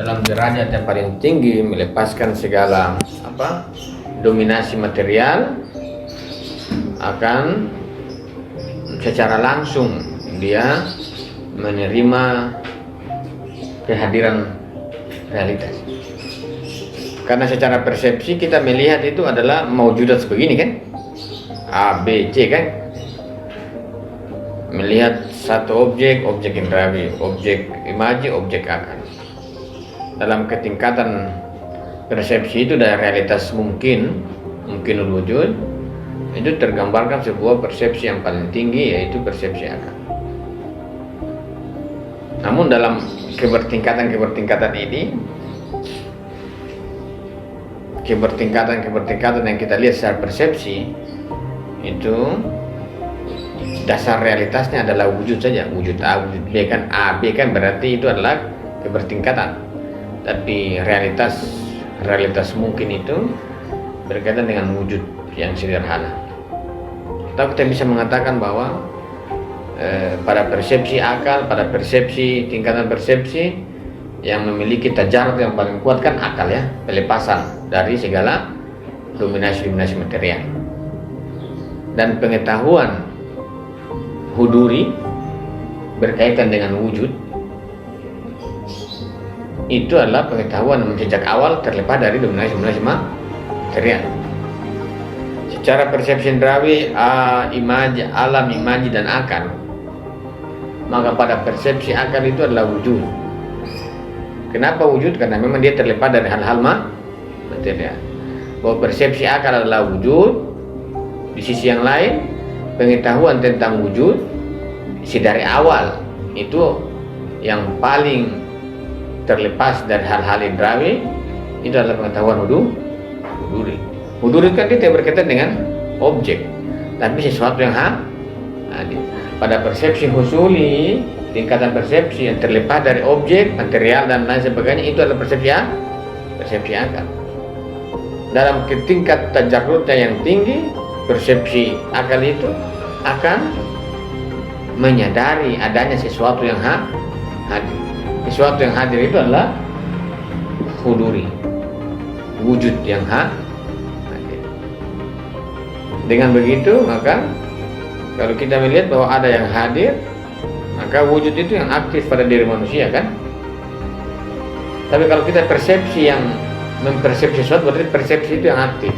dalam derajat yang paling tinggi, melepaskan segala dominasi material, akan secara langsung dia menerima kehadiran realitas. Karena secara persepsi kita melihat itu adalah maujudat sebegini kan, A, B, C kan. Melihat satu objek indrawi, objek imaji, objek akal. Dalam ketingkatan persepsi itu dari realitas mungkinul wujud, itu tergambarkan sebuah persepsi yang paling tinggi, yaitu persepsi akal. Namun dalam kebertingkatan ini, kebertingkatan yang kita lihat secara persepsi itu dasar realitasnya adalah wujud saja, wujud A, wujud B kan. A, B kan berarti itu adalah kebertingkatan. Tapi realitas mungkin itu berkaitan dengan wujud yang sederhana. Atau kita bisa mengatakan bahwa pada persepsi akal, pada tingkatan persepsi yang memiliki tajarut yang paling kuat kan akal ya, pelepasan dari segala dominasi material. Dan pengetahuan huduri berkaitan dengan wujud itu adalah pengetahuan yang sejak awal terlepas dari dominasi material. Secara persepsi indrawi, imaji, alam, imaji dan akal, maka pada persepsi akal itu adalah wujud. Kenapa wujud? Karena memang dia terlepas dari hal-hal material. Bahwa persepsi akal adalah wujud. Di sisi yang lain, pengetahuan tentang wujud dari awal itu yang paling terlepas dari hal-hal indrawi, itu adalah pengetahuan huduri. Huduri kan dia berkaitan dengan objek, tapi sesuatu yang hadir. Pada persepsi husuli, tingkatan persepsi yang terlepas dari objek, material dan lain sebagainya, itu adalah persepsi akal. Dalam tingkat tajarrutnya yang tinggi, persepsi akal itu akan menyadari adanya sesuatu yang hadir. Sesuatu yang hadir itu adalah huduri, wujud yang hadir. Dengan begitu, maka kalau kita melihat bahwa ada yang hadir, maka wujud itu yang aktif pada diri manusia kan. Tapi kalau kita persepsi yang mempersepsi sesuatu, berarti persepsi itu yang aktif.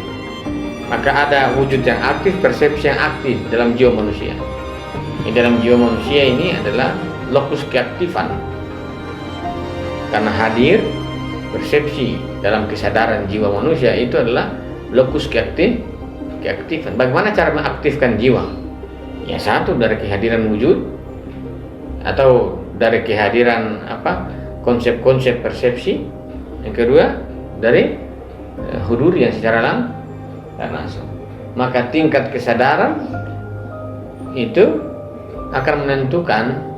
Maka ada wujud yang aktif, persepsi yang aktif dalam jiwa manusia. Dalam jiwa manusia ini adalah lokus keaktifan. Karena hadir, persepsi dalam kesadaran jiwa manusia itu adalah lokus keaktifan. Bagaimana cara mengaktifkan jiwa? Ya, satu dari kehadiran wujud, atau dari kehadiran konsep-konsep persepsi. Yang kedua dari huduri yang secara langsung. Maka tingkat kesadaran itu akan menentukan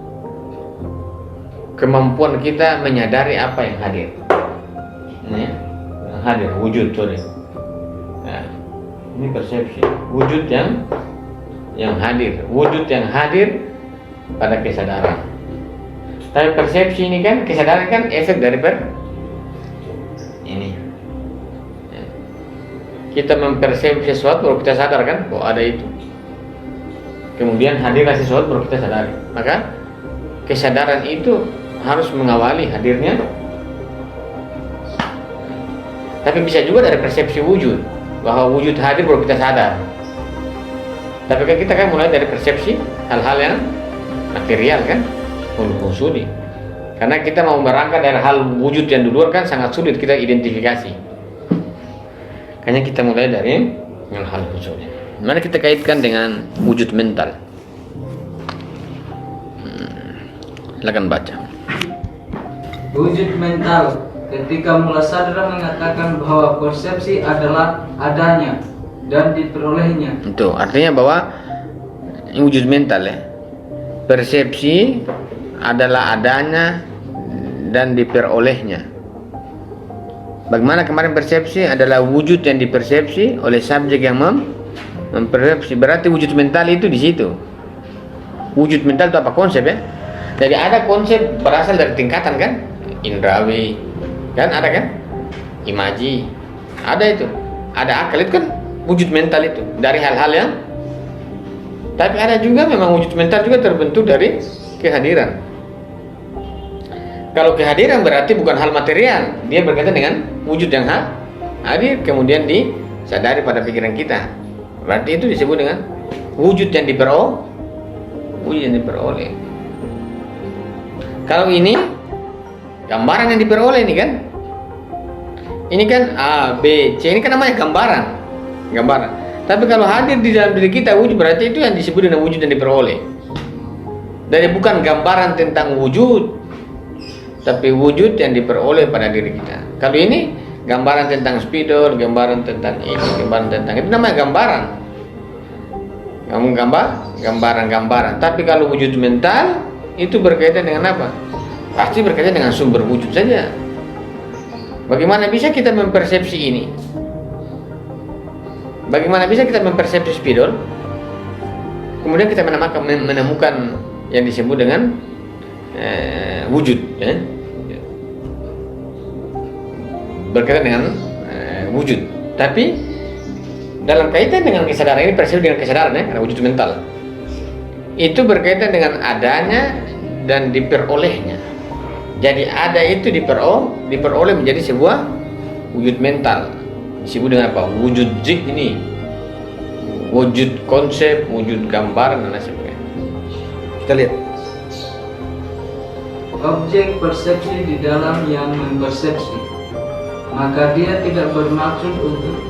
kemampuan kita menyadari apa yang hadir. Ini yang hadir, wujud nah, ini persepsi, wujud yang hadir, wujud yang hadir pada kesadaran. Tapi persepsi ini kan, kesadaran kan efek dari ini. Kita mempersepsi sesuatu baru kita sadar kan bahwa ada itu. Kemudian hadirlah sesuatu baru kita sadari. Maka kesadaran itu harus mengawali hadirnya. Tapi bisa juga dari persepsi wujud, bahwa wujud hadir baru kita sadar. Tapi kan kita kan mulai dari persepsi hal-hal yang material kan, husuli. Karena kita mau berangkat dari hal wujud yang di luar kan sangat sulit kita identifikasi. Hanya kita mulai dari yang hal husuli. Mari kita kaitkan dengan wujud mental. Silakan baca. Wujud mental ketika mula sadar mengatakan bahwa persepsi adalah adanya dan diperolehnya. Itu artinya bahwa wujud mental ya. Persepsi adalah adanya dan diperolehnya. Bagaimana kemarin persepsi adalah wujud yang dipersepsi oleh subjek yang mempersepsi. Berarti wujud mental itu di situ. Wujud mental itu apa konsep ya? Jadi ada konsep berasal dari tingkatan kan, indrawi, Kan ada kan? Imaji, ada itu. Ada akal, itu kan wujud mental itu dari hal-hal yang, tapi ada juga memang wujud mental juga terbentuk dari kehadiran. Kalau kehadiran berarti bukan hal material, dia berkaitan dengan wujud yang hadir kemudian disadari pada pikiran kita. Berarti itu disebut dengan wujud yang diperoleh. Kalau ini gambaran yang diperoleh ini kan. Ini kan A, B, C, ini kan namanya gambaran. Tapi kalau hadir di dalam diri kita wujud, berarti itu yang disebut dengan wujud yang diperoleh. Dari bukan gambaran tentang wujud, tapi wujud yang diperoleh pada diri kita. Kalau ini gambaran tentang spidol, gambaran tentang ini, gambaran tentang itu, namanya gambaran. Gambaran. Tapi kalau wujud mental itu berkaitan dengan apa? Pasti berkaitan dengan sumber wujud saja. Bagaimana bisa kita mempersepsi ini? Bagaimana bisa kita mempersepsi spidol? Kemudian kita menemukan yang disebut dengan wujud, ya? Berkaitan dengan wujud. Tapi dalam kaitan dengan kesadaran ini, persepsi dengan kesadaran, ya, karena wujud mental itu berkaitan dengan adanya dan diperolehnya. Jadi ada itu diperoleh menjadi sebuah wujud mental. Disebut dengan apa? Wujud zik ini, wujud konsep, wujud gambar dan lain sebagainya. Kita lihat. Objek persepsi di dalam yang mempersepsi, maka dia tidak bermaksud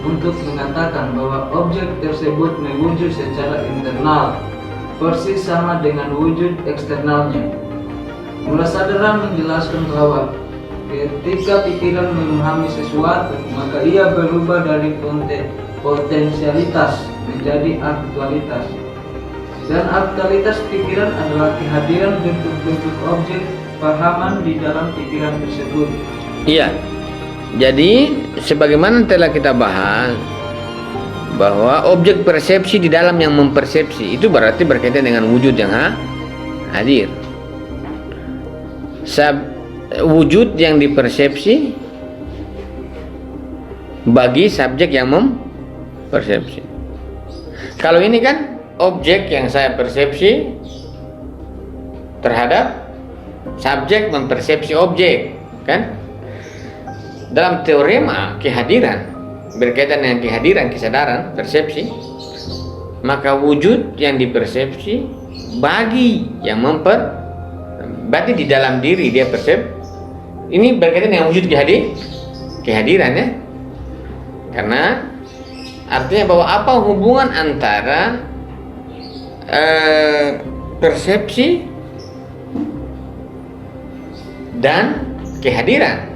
untuk mengatakan bahwa objek tersebut mewujud secara internal, persis sama dengan wujud eksternalnya. Mula sadara menjelaskan bahwa ketika pikiran memahami sesuatu, maka ia berubah dari potensialitas menjadi aktualitas. Dan aktualitas pikiran adalah kehadiran bentuk-bentuk objek pahaman di dalam pikiran tersebut. Iya. Jadi sebagaimana telah kita bahas bahwa objek persepsi di dalam yang mempersepsi itu berarti berkaitan dengan wujud yang hadir. Wujud yang dipersepsi bagi subjek yang mempersepsi. Kalau ini kan objek yang saya persepsi terhadap subjek mempersepsi objek, kan? Dalam teorema kehadiran berkaitan dengan kehadiran kesadaran persepsi, maka wujud yang dipersepsi bagi yang berarti di dalam diri dia ini berkaitan dengan wujud kehadiran, ya. Karena artinya bahwa apa hubungan antara persepsi dan kehadiran?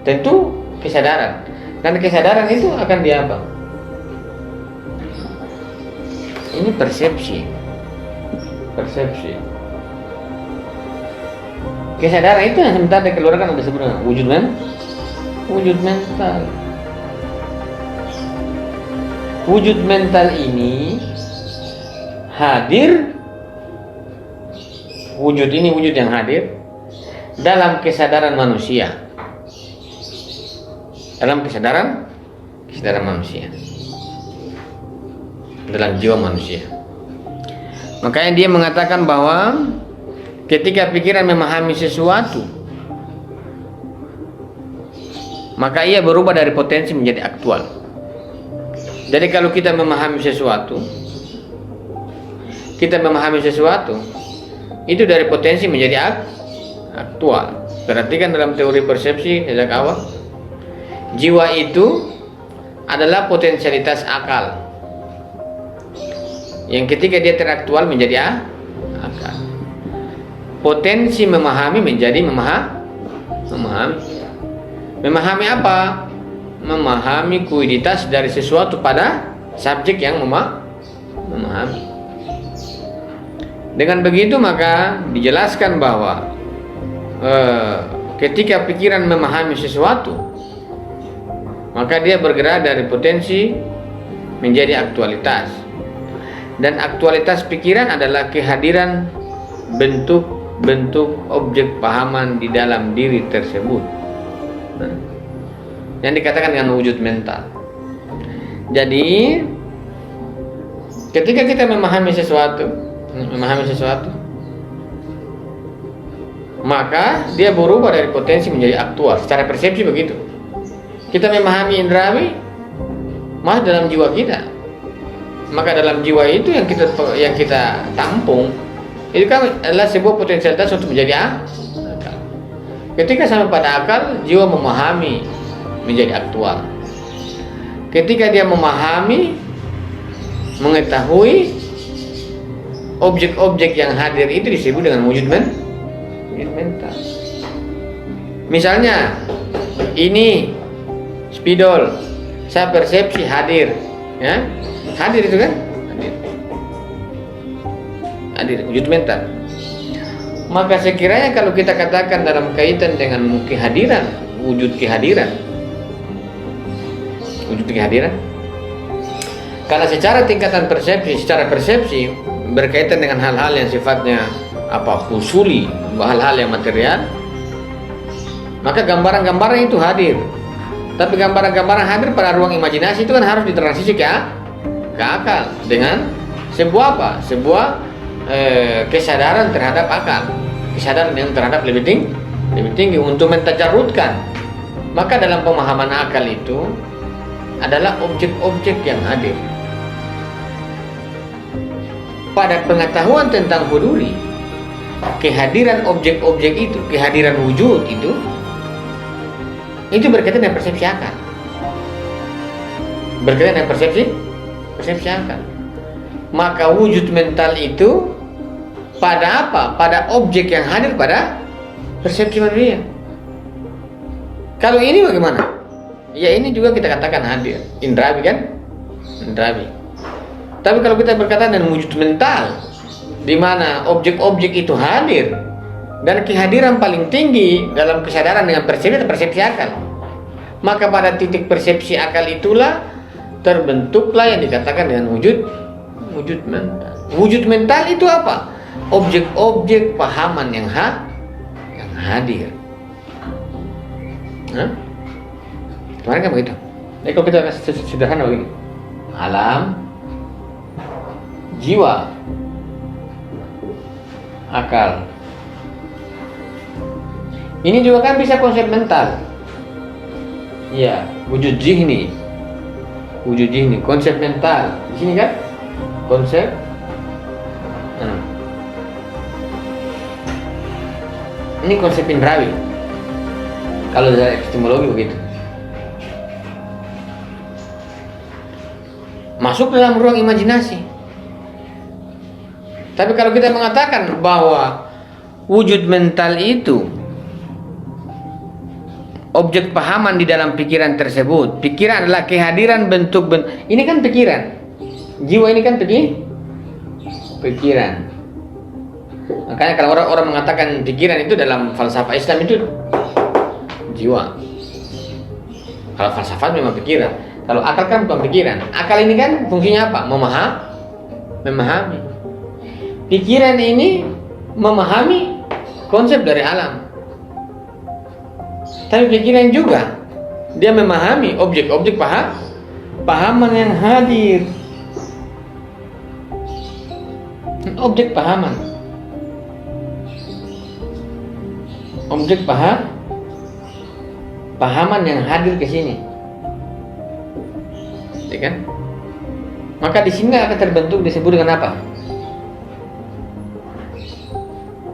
Tentu kesadaran. Dan kesadaran itu akan diapa? Ini persepsi. Kesadaran itu yang sebentar dikeluarkan ada sebenarnya wujud mental. Wujud mental ini hadir. Wujud ini wujud yang hadir dalam kesadaran manusia. Dalam kesadaran manusia, dalam jiwa manusia. Makanya dia mengatakan bahwa ketika pikiran memahami sesuatu, maka ia berubah dari potensi menjadi aktual. Jadi kalau kita memahami sesuatu, itu dari potensi menjadi aktual. Perhatikan dalam teori persepsi sejak awal, jiwa itu adalah potensialitas akal yang ketika dia teraktual menjadi akal. Potensi memahami menjadi memahami. Memahami apa? Memahami kuiditas dari sesuatu pada subjek yang memahami. Dengan begitu maka dijelaskan bahwa ketika pikiran memahami sesuatu, maka dia bergerak dari potensi menjadi aktualitas. Dan aktualitas pikiran adalah kehadiran bentuk-bentuk objek pahaman di dalam diri tersebut. yang dikatakan dengan wujud mental. Jadi ketika kita memahami sesuatu, maka dia berubah dari potensi menjadi aktual. Secara persepsi begitu. Kita memahami indrawi, masuk dalam jiwa kita. Maka dalam jiwa itu yang kita tampung, itu kan adalah sebuah potensialitas untuk menjadi akal. Ketika sampai pada akal, jiwa memahami menjadi aktual. Ketika dia memahami, mengetahui, objek-objek yang hadir itu disebut dengan wujud mental. Misalnya ini spidol, saya persepsi hadir, ya, hadir itu kan, hadir wujud mental. Maka sekiranya kalau kita katakan dalam kaitan dengan kehadiran, wujud kehadiran, karena secara tingkatan persepsi, secara persepsi berkaitan dengan hal-hal yang sifatnya husuli, hal-hal yang material, maka gambaran-gambaran itu hadir. Tapi gambaran-gambaran hadir pada ruang imajinasi itu kan harus ditransisi ke akal dengan sebuah kesadaran terhadap akal, kesadaran yang terhadap lebih tinggi untuk mentajarutkan. Maka dalam pemahaman akal itu adalah objek-objek yang hadir. Pada pengetahuan tentang huduri, kehadiran objek-objek itu, kehadiran wujud itu berkaitan dengan persepsi akal. Berkaitan dengan persepsi akal. Maka wujud mental itu pada apa? Pada objek yang hadir pada persepsi manusia. Kalau ini bagaimana? Ya ini juga kita katakan hadir, indrawi kan? Indrawi. Tapi kalau kita berkata dengan wujud mental, di mana objek-objek itu hadir dan kehadiran paling tinggi dalam kesadaran dengan persepsi akal, maka pada titik persepsi akal itulah terbentuklah yang dikatakan dengan wujud mental. Wujud mental itu apa? Objek-objek pahaman yang hadir. Kemarin kan begitu. Jadi kalau kita sederhana begini, alam, jiwa, akal. Ini juga kan bisa konsep mental. Ya, wujud jihni, konsep mental. Di sini kan konsep. Ini konsep indrawi. Kalau dari epistemologi begitu. Masuk dalam ruang imajinasi. Tapi kalau kita mengatakan bahwa wujud mental itu objek pahaman di dalam pikiran tersebut, pikiran adalah kehadiran bentuk-bentuk. Ini kan pikiran. Jiwa ini kan pikiran. Makanya kalau orang mengatakan pikiran itu dalam falsafah Islam itu jiwa. Kalau falsafat memang pikiran. Kalau akal kan bukan pikiran. Akal ini kan fungsinya apa? Memahami. Pikiran ini memahami konsep dari alam. Tapi pikiran juga dia memahami objek-objek pahaman yang hadir. Objek pahaman. Objek pahaman yang hadir ke sini. Ya kan? Maka di sini akan terbentuk disebut dengan apa?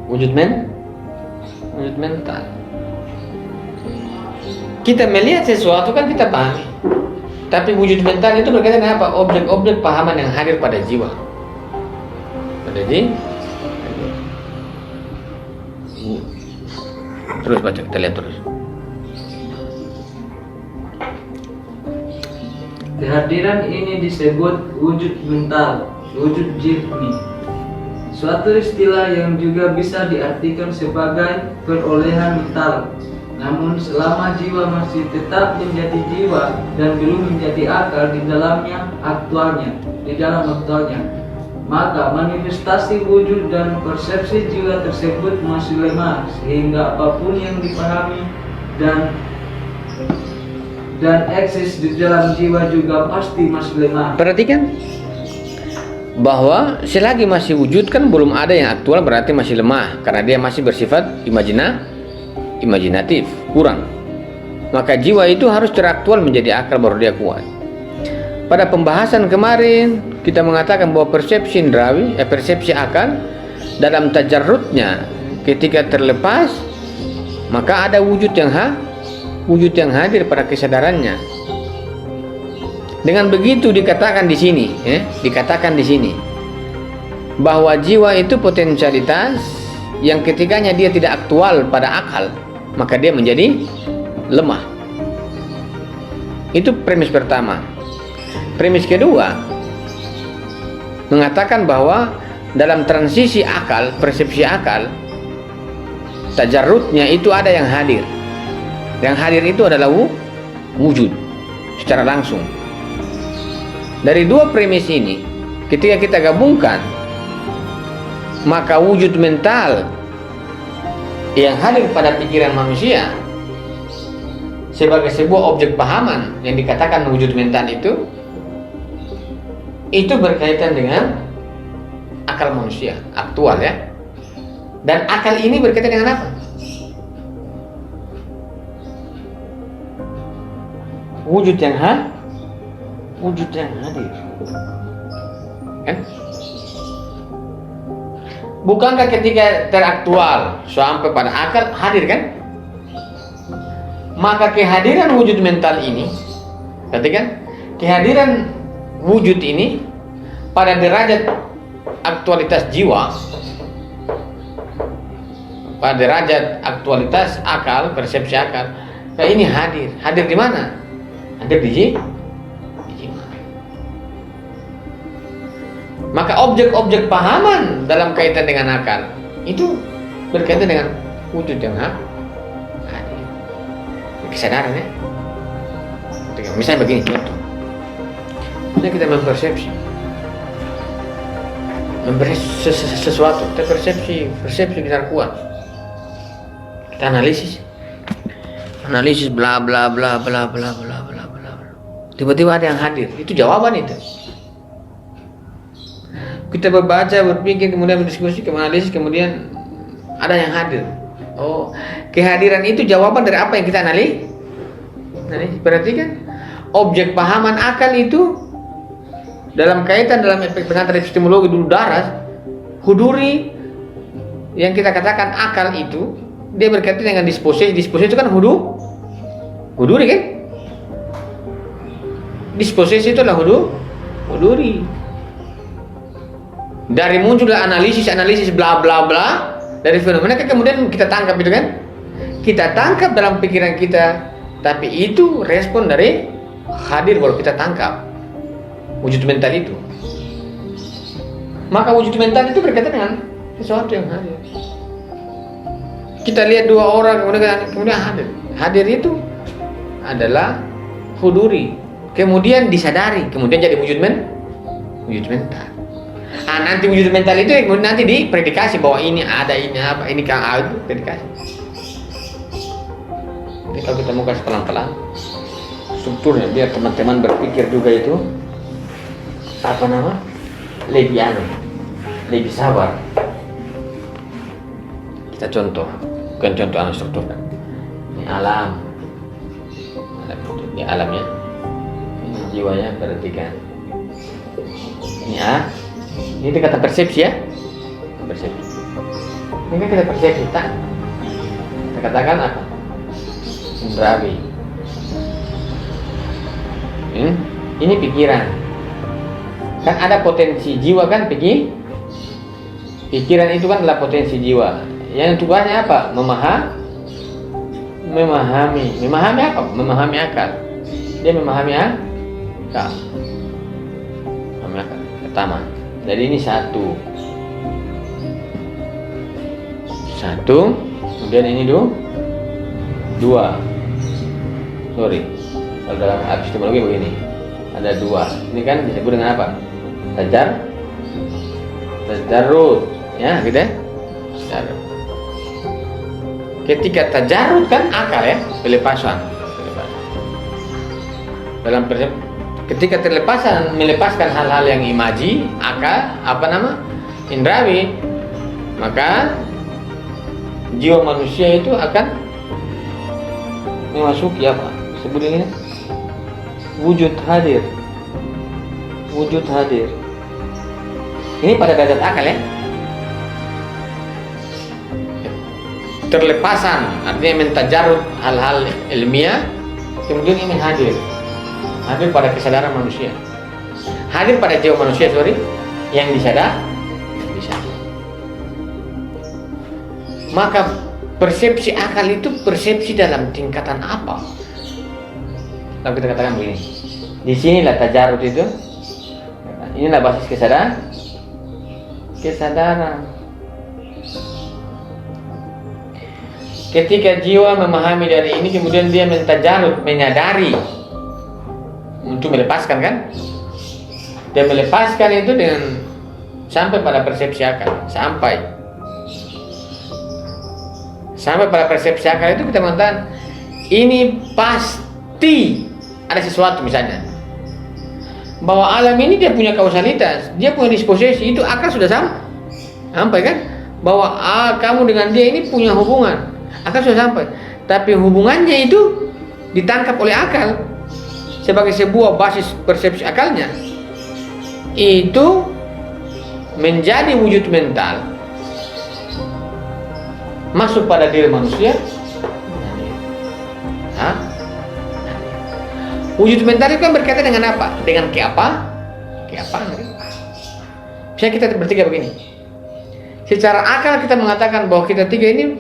Wujud mental. Kita melihat sesuatu kan kita pahami. Tapi wujud mental itu berkaitan dengan apa? Objek-objek pahaman yang hadir pada jiwa. Jadi terus baca, kita lihat terus. Kehadiran ini disebut wujud mental, wujud jihni. Suatu istilah yang juga bisa diartikan sebagai perolehan mental. Namun selama jiwa masih tetap menjadi jiwa dan belum menjadi akal di dalamnya aktualnya, maka manifestasi wujud dan persepsi jiwa tersebut masih lemah sehingga apapun yang dipahami dan dan eksis di dalam jiwa juga pasti masih lemah. Perhatikan bahwa selagi masih wujud kan belum ada yang aktual, berarti masih lemah karena dia masih bersifat imajinatif, kurang. Maka jiwa itu harus teraktual menjadi akal baru dia kuat. Pada pembahasan kemarin kita mengatakan bahwa persepsi indrawi, persepsi akal dalam tajarrudnya ketika terlepas maka ada wujud yang hadir pada kesadarannya. Dengan begitu dikatakan di sini, bahwa jiwa itu potensialitas yang ketikanya dia tidak aktual pada akal, maka dia menjadi lemah. Itu premis pertama. Premis kedua mengatakan bahwa dalam transisi akal, persepsi akal, tajarrudnya itu ada yang hadir. Yang hadir itu adalah wujud secara langsung. Dari dua premis ini, ketika kita gabungkan, maka wujud mental yang hadir pada pikiran manusia sebagai sebuah objek pahaman yang dikatakan wujud mental itu berkaitan dengan akal manusia aktual ya. Dan akal ini berkaitan dengan apa? Wujud yang hadir kan? Bukankah ketika teraktual sampai pada akal hadir kan? Maka kehadiran wujud mental ini, perhatikan, kehadiran wujud ini pada derajat aktualitas jiwa, pada derajat aktualitas akal, persepsi akal, nah ini hadir di mana? Hadir di jiwa. Maka objek-objek pahaman dalam kaitan dengan akal itu berkaitan dengan wujud yang hadir, kesadaran ya. Misalnya begini contoh, kita mempersepsi sesuatu, kita persepsi besar kuat, kita analisis bla bla bla bla bla bla bla bla, tiba-tiba ada yang hadir, itu jawaban itu. Kita berbaca, berpikir, kemudian berdiskusi, menganalisis, kemudian ada yang hadir. Oh, kehadiran itu jawaban dari apa yang kita analisis. Perhatikan, objek pahaman akal itu dalam kaitan dalam pengantar epistemologi dulu daras, huduri yang kita katakan akal itu dia berkaitan dengan disposisi. Disposisi itu kan huduri kan? Disposisi itu adalah huduri. Dari muncullah analisis bla bla bla dari fenomena kemudian kita tangkap itu kan, kita tangkap dalam pikiran kita, tapi itu respon dari hadir baru kita tangkap wujud mental itu. Maka wujud mental itu berkaitan dengan sesuatu yang hadir. Kita lihat dua orang kemudian hadir itu adalah huduri, kemudian disadari, kemudian jadi wujud mental. Nanti wujud mental itu nanti dipredikasi bahwa ini ada, ini apa, ini kan itu predikasi. Jadi kalau kita mau kasih pelan-pelan strukturnya biar teman-teman berpikir juga itu lebih sabar. Kita contoh, bukan contoh struktur kan. Ini alam ini alamnya, ini jiwanya, perhatikan. Ini kata persepsi ya, persepsi. Ini kan kita persepsi tak? Kita katakan apa? Indrawi. Ini pikiran. Kan ada potensi jiwa kan pikiran itu kan adalah potensi jiwa. Yang tugasnya apa? Memahami apa? Memahami akal. Dia memahami akal. Memahami akal. Pertama. Jadi ini satu, kemudian ini dua. Sorry, kalau dalam epistemologi begini, ada dua. Ini kan disebut dengan apa? Tajarrud, ya, gitu ya. Tajarrud. Ketika tajarrud kan akal ya, pelepasan. dalam ketika melepaskan hal-hal yang imaji, akal, indrawi, maka jiwa manusia itu akan memasuki apa? Sebutnya wujud hadir. Ini pada derajat akal ya. Terlepasan artinya mentajarut hal-hal ilmiah, kemudian ini hadir pada kesadaran manusia, hadir pada jiwa manusia yang disadar. Maka persepsi akal itu persepsi dalam tingkatan apa? Kalau kita katakan begini, di sinilah tajarut itu, inilah basis kesadaran. Ketika jiwa memahami dari ini, kemudian dia mentajarut, menyadari untuk melepaskan kan? Dia melepaskan itu dengan sampai pada persepsi akal, sampai pada persepsi akal itu kita mengatakan ini pasti ada sesuatu, misalnya bahwa alam ini dia punya kausalitas, dia punya disposisi, itu akal sudah sampai kan? Bahwa kamu dengan dia ini punya hubungan, akal sudah sampai. Tapi hubungannya itu ditangkap oleh akal sebagai sebuah basis persepsi akalnya, itu menjadi wujud mental masuk pada diri manusia. Wujud mental itu kan berkaitan dengan apa? Dengan keapaan. Misalnya kita bertiga begini, secara akal kita mengatakan bahwa kita tiga ini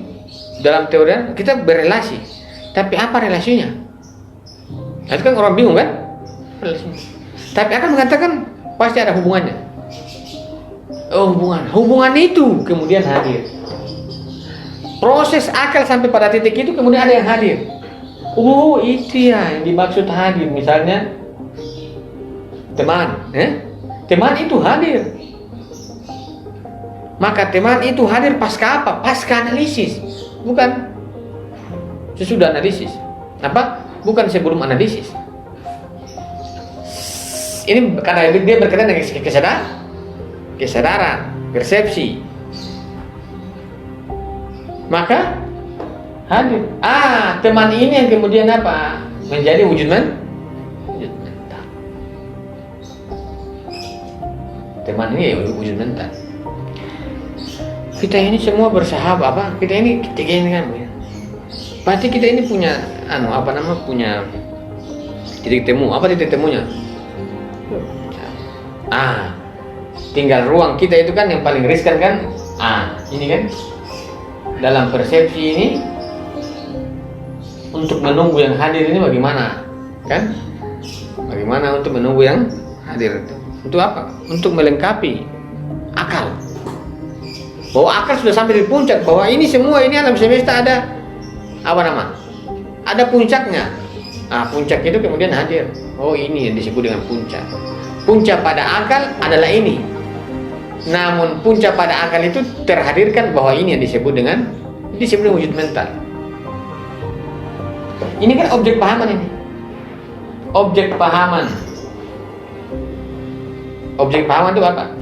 dalam teori kita berrelasi, tapi apa relasinya? Itu kan orang bingung kan? Relasinya. Tapi akal mengatakan pasti ada hubungannya. Hubungan itu kemudian hadir. Proses akal sampai pada titik itu kemudian ada yang hadir. Itu ya yang dimaksud hadir. Misalnya teman, teman itu hadir. Maka teman itu hadir pasca apa? Pasca analisis, bukan sesudah analisis. Bukan sebelum analisis. Ini karena dia berkaitan dengan kesadaran, persepsi. Maka hadir. Teman ini yang kemudian apa? Menjadi wujud mental. Teman ini ya wujud mental. Kita ini semua bersahabat, kita ini kan. Pasti kita ini punya punya titik temu. Apa titik temunya? Tinggal ruang kita itu kan yang paling riskan kan? Ini kan dalam persepsi ini untuk menunggu yang hadir ini bagaimana? Kan? Bagaimana untuk menunggu yang hadir itu? Untuk apa? Untuk melengkapi akal. Bahwa akal sudah sampai di puncak, bahwa ini semua ini alam semesta ada ada puncaknya. Puncak itu kemudian hadir. Ini yang disebut dengan puncak. Puncak pada akal adalah ini. Namun puncak pada akal itu terhadirkan bahwa ini yang disebut dengan wujud mental. Ini kan objek pahaman ini. Objek pahaman itu apa?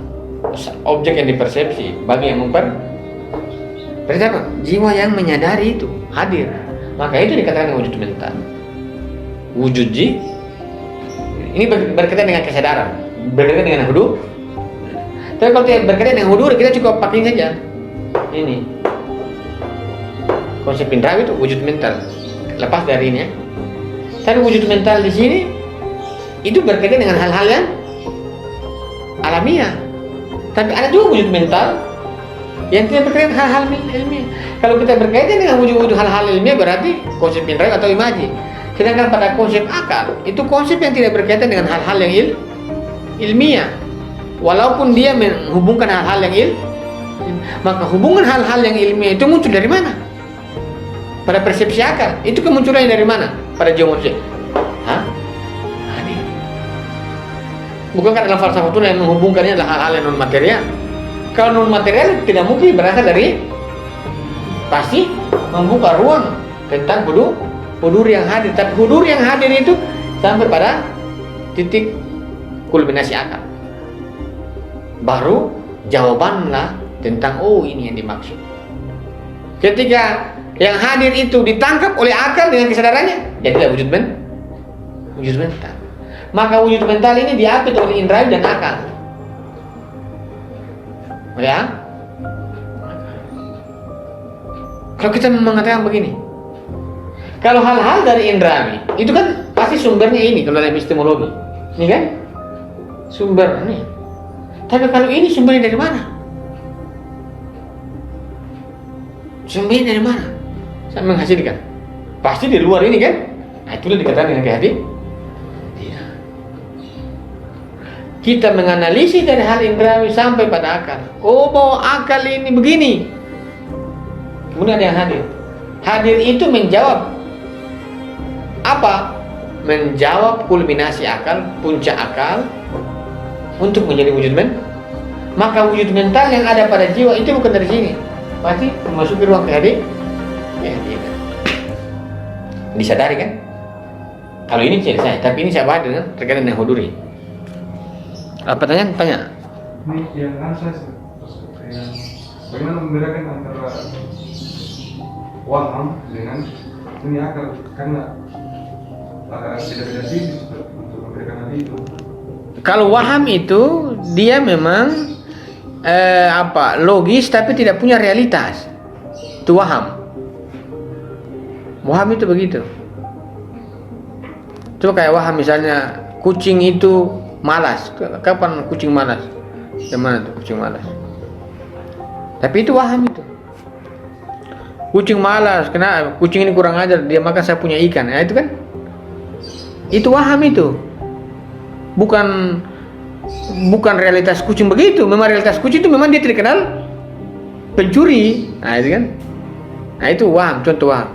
Objek yang dipersepsi bagi yang berarti apa? Jiwa yang menyadari itu hadir. Maka itu dikatakan wujud mental. Wujud ini berkaitan dengan kesadaran, berkaitan dengan hudur. Tapi kalau berkaitan dengan hudur, kita cukup pakai saja ini konsep indrawi itu wujud mental. Lepas dari ini ya. Tapi wujud mental di sini itu berkaitan dengan hal-hal yang alamiah. Tapi ada juga wujud mental yang tidak berkaitan dengan hal-hal ilmiah. Kalau kita berkaitan dengan wujud-wujud hal-hal ilmiah berarti konsep indrawi atau imaji. Sedangkan pada konsep akal itu konsep yang tidak berkaitan dengan hal-hal yang ilmiah. Walaupun dia menghubungkan hal-hal yang maka hubungan hal-hal yang ilmiah itu muncul dari mana? Pada persepsi akal. Itu kemunculannya dari mana? Pada jiwa manusia. Bukankah dalam falsafah tuna yang menghubungkannya adalah hal-hal yang non material? Kalau non material tidak mungkin berasal dari, pasti membuka ruang tentang hudur yang hadir. Tapi hudur yang hadir itu sampai pada titik kulminasi akal. Baru jawabanlah tentang ini yang dimaksud. Ketika yang hadir itu ditangkap oleh akal dengan kesadarannya, jadilah wujud mental. Maka wujud mental ini diapit oleh indera dan akal. Ya. Kalau kita mengatakan begini, kalau hal-hal dari indrawi itu kan pasti sumbernya ini kalau dalam epistemologi, ini kan sumbernya. Tapi kalau ini sumbernya dari mana? Sumbernya dari mana? Saya menghasilkan. Pasti di luar ini kan? Nah, itulah dikatakan dengan kehadiran. Tidak. Kita menganalisis dari hal indrawi sampai pada akal. Bahwa akal ini begini. Kemudian ada yang hadir. Hadir itu menjawab apa? Menjawab kulminasi akal, puncak akal untuk menjadi wujud mental. Maka wujud mental yang ada pada jiwa itu bukan dari sini, pasti memasuki ruang kehadiran. Disadari kan? Kalau ini tidak saya, tapi ini saya bahas dengan terkait dengan huduri. Apa pertanyaan? Tanya. Ini yang saya bagaimana membedakan antara waham dengan ini akal, karena tidak beda sisi untuk membedakan hal itu. Kalau waham itu dia memang logis tapi tidak punya realitas. Itu waham. Waham itu begitu. Coba kayak waham misalnya kucing itu malas. Kapan kucing malas? Di mana tuh kucing malas? Tapi itu waham itu. Kucing malas, kenapa? Kucing ini kurang ajar, dia makan saya punya ikan. Nah, itu kan? Itu waham itu. Bukan realitas kucing begitu. Memang realitas kucing itu memang dia tidak kenal pencuri. Nah, itu kan? Nah, itu waham, contoh waham.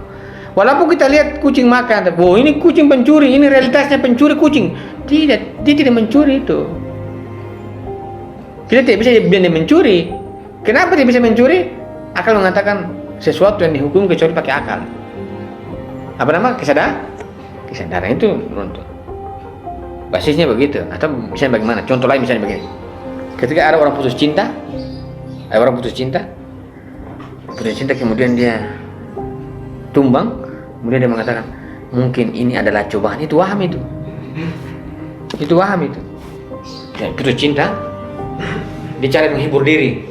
Walaupun kita lihat kucing makan, ini kucing pencuri, ini realitasnya pencuri kucing. Tidak, dia tidak mencuri itu. Kita tidak bisa bilang dia mencuri. Kenapa dia bisa mencuri? Akal mengatakan sesuatu yang dihukum kecuali pakai akal. Apa nama? Kesadaran itu runtuh. Basisnya begitu. Atau misalnya bagaimana? Contoh lain misalnya begini. Ketika ada orang putus cinta, kemudian dia tumbang, kemudian dia mengatakan mungkin ini adalah cobaan. Itu waham itu. Ya, putus cinta, dia cari menghibur diri.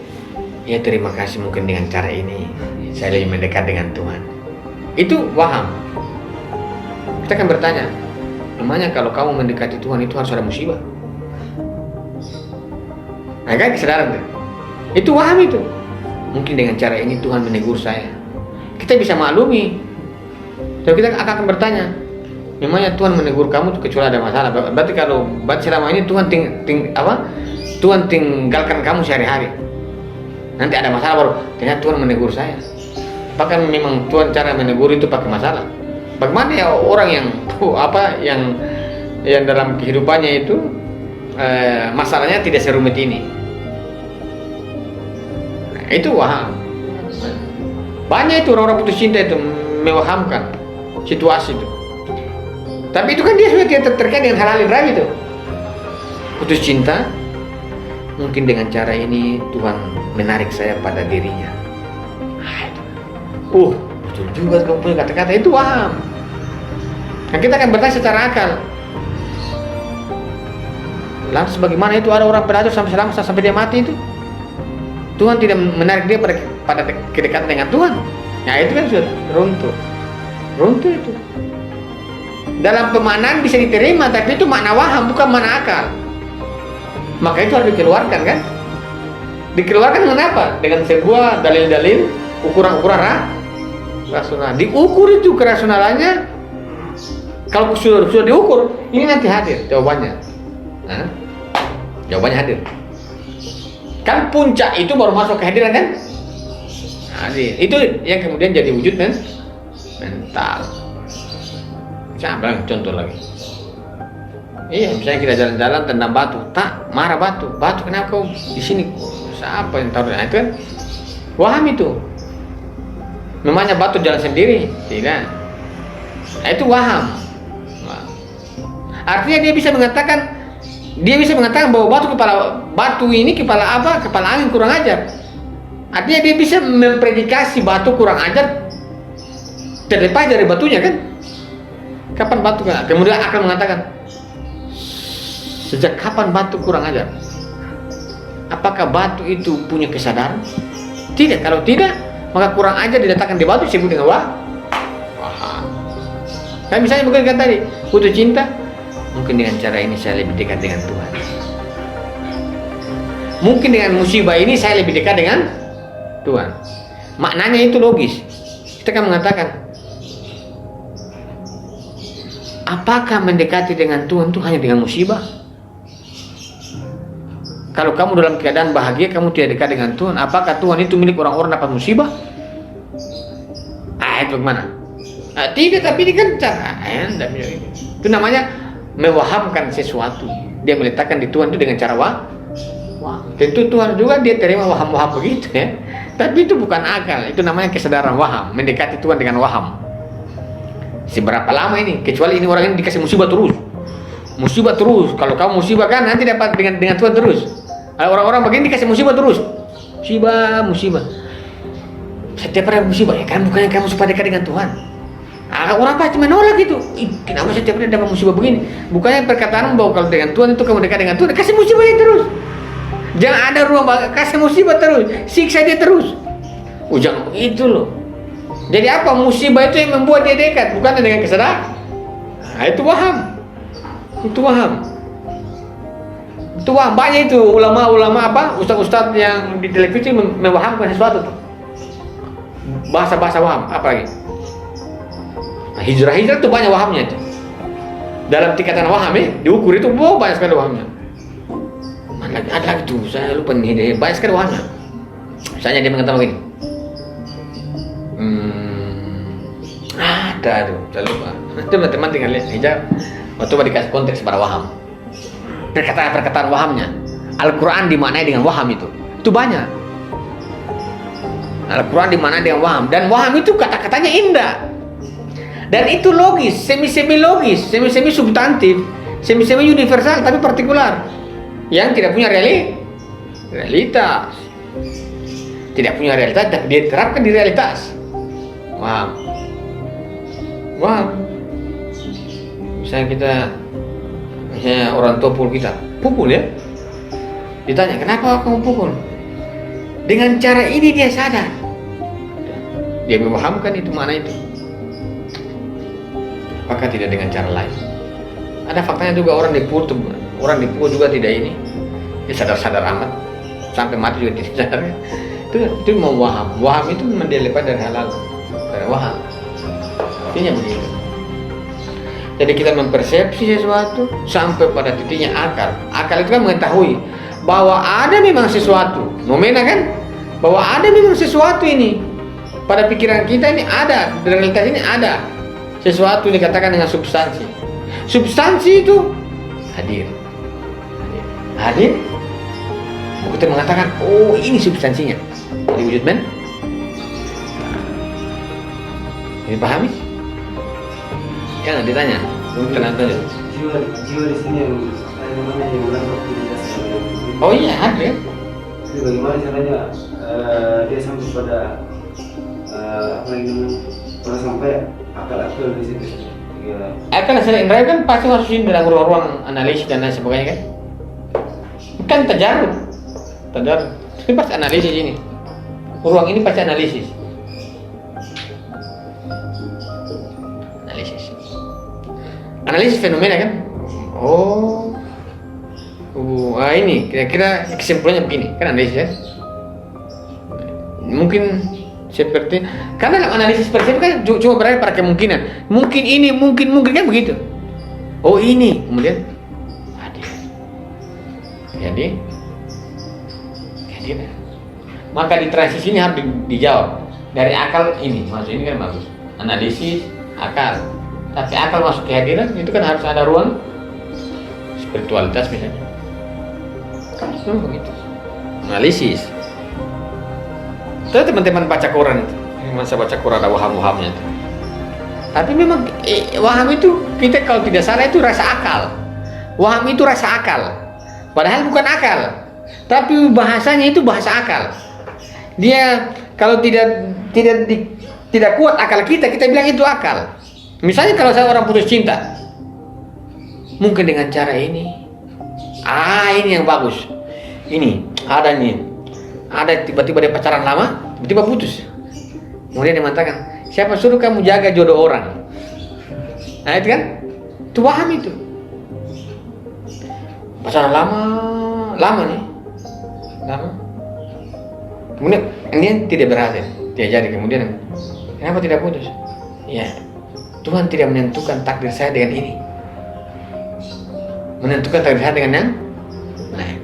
Ya terima kasih, mungkin dengan cara ini saya lebih mendekat dengan Tuhan. Itu waham. Kita akan bertanya, namanya kalau kamu mendekati Tuhan itu harus ada musibah. Nah kan kesadaran tuh. Itu waham itu. Mungkin dengan cara ini Tuhan menegur saya. Kita bisa maklumi. Tapi kita akan bertanya, memangnya Tuhan menegur kamu kecuali ada masalah. Berarti selama ini Tuhan tinggalkan kamu sehari-hari. Nanti ada masalah baru, ternyata Tuhan menegur saya. Bahkan memang Tuhan cara menegur itu pakai masalah. Bagaimana ya orang yang dalam kehidupannya itu masalahnya tidak serumit ini. Nah, itu waham. Banyak itu orang-orang putus cinta itu mewahamkan situasi itu. Tapi itu kan dia sudah tidak terkait dengan hal-hal yang itu. Putus cinta, mungkin dengan cara ini Tuhan menarik saya pada dirinya. Betul juga kamu punya kata-kata itu waham. Nah, kita akan bertanya secara akal. Lantas bagaimana itu ada orang pelacur sampai dia mati itu? Tuhan tidak menarik dia pada kedekatan dengan Tuhan. Nah itu kan sudah runtuh itu. Dalam pemaknaan bisa diterima, tapi itu makna waham, bukan makna akal. Maka itu harus dikeluarkan kan? Dikeluarkan dengan apa? Dengan sebuah dalil-dalil, ukuran-ukuran rasional. Diukur itu kerasionalannya. Kalau sudah diukur, ini nanti hadir jawabannya. Nah, jawabannya hadir. Kan puncak itu baru masuk kehadiran kan? Hadir. Itu yang kemudian jadi wujud mental. Saya bilang contoh lagi. Iya, misalnya kita jalan-jalan tendang batu, tak marah batu kenapa kau di sini? Siapa yang tahu? Nah, itu kan waham itu. Memangnya batu jalan sendiri? Tidak. Nah, itu waham. Artinya dia bisa mengatakan bahwa batu ini kepala apa? Kepala angin kurang ajar. Artinya dia bisa mempredikasi batu kurang ajar terlepas dari batunya kan? Kapan batu kan? Kemudian akan mengatakan, sejak kapan batu kurang ajar? Apakah batu itu punya kesadaran? Tidak. Kalau tidak, maka kurang ajar diletakkan di batu disebut dengan waham. Kan misalnya bukan kan tadi putus cinta, mungkin dengan cara ini saya lebih dekat dengan Tuhan. Mungkin dengan musibah ini saya lebih dekat dengan Tuhan. Maknanya itu logis. Kita kan mengatakan, apakah mendekati dengan Tuhan itu hanya dengan musibah? Kalau kamu dalam keadaan bahagia, kamu tidak dekat dengan Tuhan, apakah Tuhan itu milik orang-orang dapat musibah? Itu bagaimana? Tidak, tapi ini kan cara. Itu namanya mewahamkan sesuatu. Dia meletakkan di Tuhan itu dengan cara wah. Tentu Tuhan juga dia terima waham-waham begitu ya. Tapi itu bukan akal, itu namanya kesadaran waham, mendekati Tuhan dengan waham. Seberapa lama ini? Kecuali ini orang ini dikasih musibah terus. Musibah terus. Kalau kamu musibah kan nanti dapat dengan Tuhan terus. Kalau orang-orang begini dikasih musibah terus. Musibah. Setiap ada musibah ya kan bukannya kamu supaya dekat dengan Tuhan. Orang pasti menolak itu. Kenapa setiap hari dapat musibah begini? Bukannya perkataan bahwa kalau dengan Tuhan itu kamu dekat dengan Tuhan, kasih musibahnya terus. Jangan ada ruang, kasih musibah terus, siksa dia terus. Jangan begitu loh. Jadi apa? Musibah itu yang membuat dia dekat, bukan dengan kesadaran. Itu waham. Itu waham. Banyak itu ulama-ulama ustaz-ustaz yang di televisi mewahamkan sesuatu tuh. Bahasa-bahasa waham, apa lagi? Hijrah itu banyak wahamnya itu. Dalam tingkatan waham diukur itu banyak sekali wahamnya. Ada lagi tuh, saya lupa nih, banyak sekali wahamnya. Misalnya dia mengatakan begini. Ada tuh, saya lupa. Teman-teman tinggal lihat hijab. Waktu dikasih konteks pada waham. Perkataan wahamnya. Al-Quran dimaknai dengan waham itu banyak. Al-Quran dimaknai dengan waham, dan waham itu kata-katanya indah. Dan itu logis, semi-semi logis, semi-semi substantif, semi-semi universal tapi partikular. Yang tidak punya realitas. Tidak punya realitas tapi dia terapkan di realitas. Waham. Misalnya orang tua pukul ya. Ditanya, kenapa kamu pukul? Dengan cara ini dia sadar. Dia memahamkan itu mana itu. Apakah tidak dengan cara lain? Ada faktanya juga orang dipukul juga tidak ini. Dia sadar-sadar amat. Sampai mati juga tidak sadar. Itu mau waham. Waham itu memang dia lepas dari halal. Dari waham. Artinya begitu. Jadi kita mempersepsi sesuatu sampai pada titiknya akal. Akal itu kan mengetahui bahwa ada memang sesuatu. Nomena kan? Bahwa ada memang sesuatu ini. Pada pikiran kita ini ada, di realitas ini ada. Sesuatu dikatakan dengan substansi. Substansi itu hadir. Kita mengatakan, oh ini substansinya. Jadi wujud men. Ini pahami? Kan ditanya, tenang saja. Jiwa di sini yang menangkap diri. Oh iya, ada. Jadi bagaimana caranya dia sampai pada pernah sampai akal di situ. Akal secara indera kan pasti masukin dalam ruang-ruang analisis dan lain sebagainya kan. Kan tajarud. Tapi pasti analisis ini. Ruang ini pasti analisis. Analisis fenomena kan. Ini kira-kira kesimpulannya begini kan, analisis ya. Mungkin seperti karena dalam analisis persepsi kan cuma berada pada kemungkinan. Mungkin ini, mungkin kan begitu. Ini kemudian hadir. Jadi maka di transisi ini harus dijawab dari akal ini. Maksud ini kan bagus. Analisis akal. Tapi akal masuk kehadiran itu kan harus ada ruang spiritualitas misalnya. Kan begitu. Analisis. Terus teman-teman baca Quran itu, masa baca Quran ada waham-wahamnya itu. Tapi memang waham itu, kita kalau tidak salah itu rasa akal. Waham itu rasa akal, padahal bukan akal, tapi bahasanya itu bahasa akal. Dia kalau tidak kuat akal kita bilang itu akal. Misalnya kalau saya orang putus cinta, mungkin dengan cara ini yang bagus. Ini ada tiba-tiba dia pacaran lama, tiba-tiba putus. Kemudian dia mengatakan, siapa suruh kamu jaga jodoh orang? Nah itu kan, itu waham itu. Pacaran lama nih, kemudian ini tidak berhasil, dia jadi kemudian, kenapa tidak putus? Ya, Tuhan tidak menentukan takdir saya dengan ini, menentukan takdir saya dengan yang lain.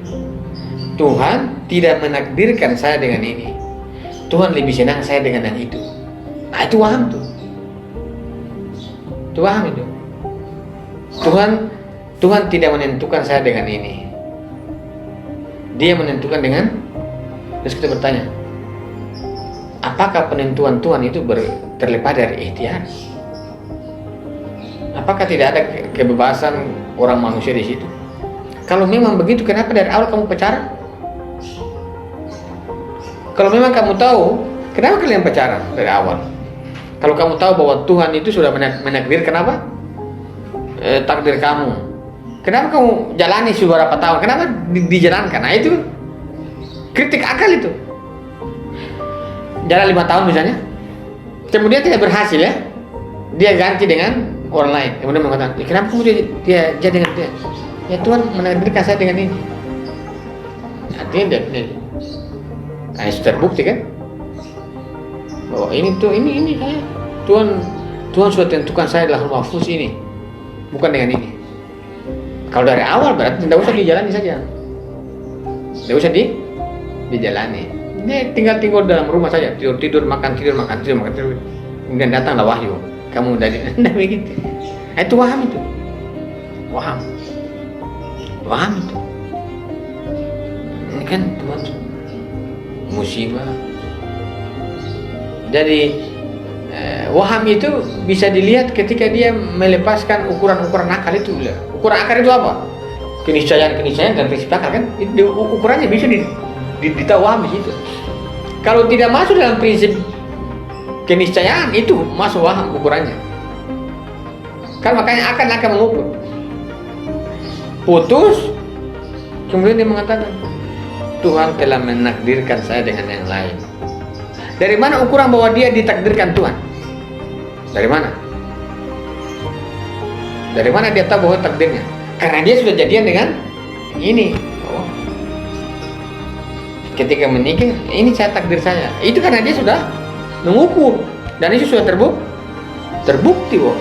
Tuhan tidak menakdirkan saya dengan ini, Tuhan lebih senang saya dengan yang itu. Nah itu waham tuh, itu waham itu. Tuhan tidak menentukan saya dengan ini, Dia menentukan dengan. Terus kita bertanya, apakah penentuan Tuhan itu terlepas dari ikhtiar? Apakah tidak ada kebebasan orang manusia di situ? Kalau memang begitu, kenapa dari awal kamu pacaran? Kalau memang kamu tahu, kenapa kalian pacaran dari awal? Kalau kamu tahu bahwa Tuhan itu sudah menakdirkan apa? Takdir kamu. Kenapa kamu jalani beberapa tahun? Kenapa dijalankan? Nah itu kritik akal itu. Jalan 5 tahun misalnya, kemudian tidak berhasil ya, dia ganti dengan orang lain. Kemudian mengatakan, kenapa kamu dia dengan dia? Ya Tuhan menakdirkan saya dengan ini. Artinya dia nah, itu terbukti kan? Bahwa ini saya Tuhan sudah tentukan saya adalah mahfuz ini, bukan dengan ini. Kalau dari awal berarti tidak usah dijalani saja, tidak usah dijalani. Ini tinggal dalam rumah saja, tidur makan. Kemudian datanglah wahyu, kamu dari begitu. Itu waham itu, waham itu. Ini kan Tuhan musibah. Jadi waham itu bisa dilihat ketika dia melepaskan ukuran-ukuran akal itu. Ukuran akal itu apa? Keniscayaan dan prinsip akal kan? Ukurannya bisa ditahu waham di situ. Kalau tidak masuk dalam prinsip keniscayaan itu masuk waham ukurannya. Kan makanya akan mengukur. Putus, kemudian dia mengatakan, Tuhan telah menakdirkan saya dengan yang lain. Dari mana ukuran bahwa dia ditakdirkan Tuhan? Dari mana? Dari mana dia tahu bahwa takdirnya? Karena dia sudah jadian dengan ini. Oh. Ketika menikah, ini saya takdir saya. Itu karena dia sudah mengukur dan itu sudah terbukti bahwa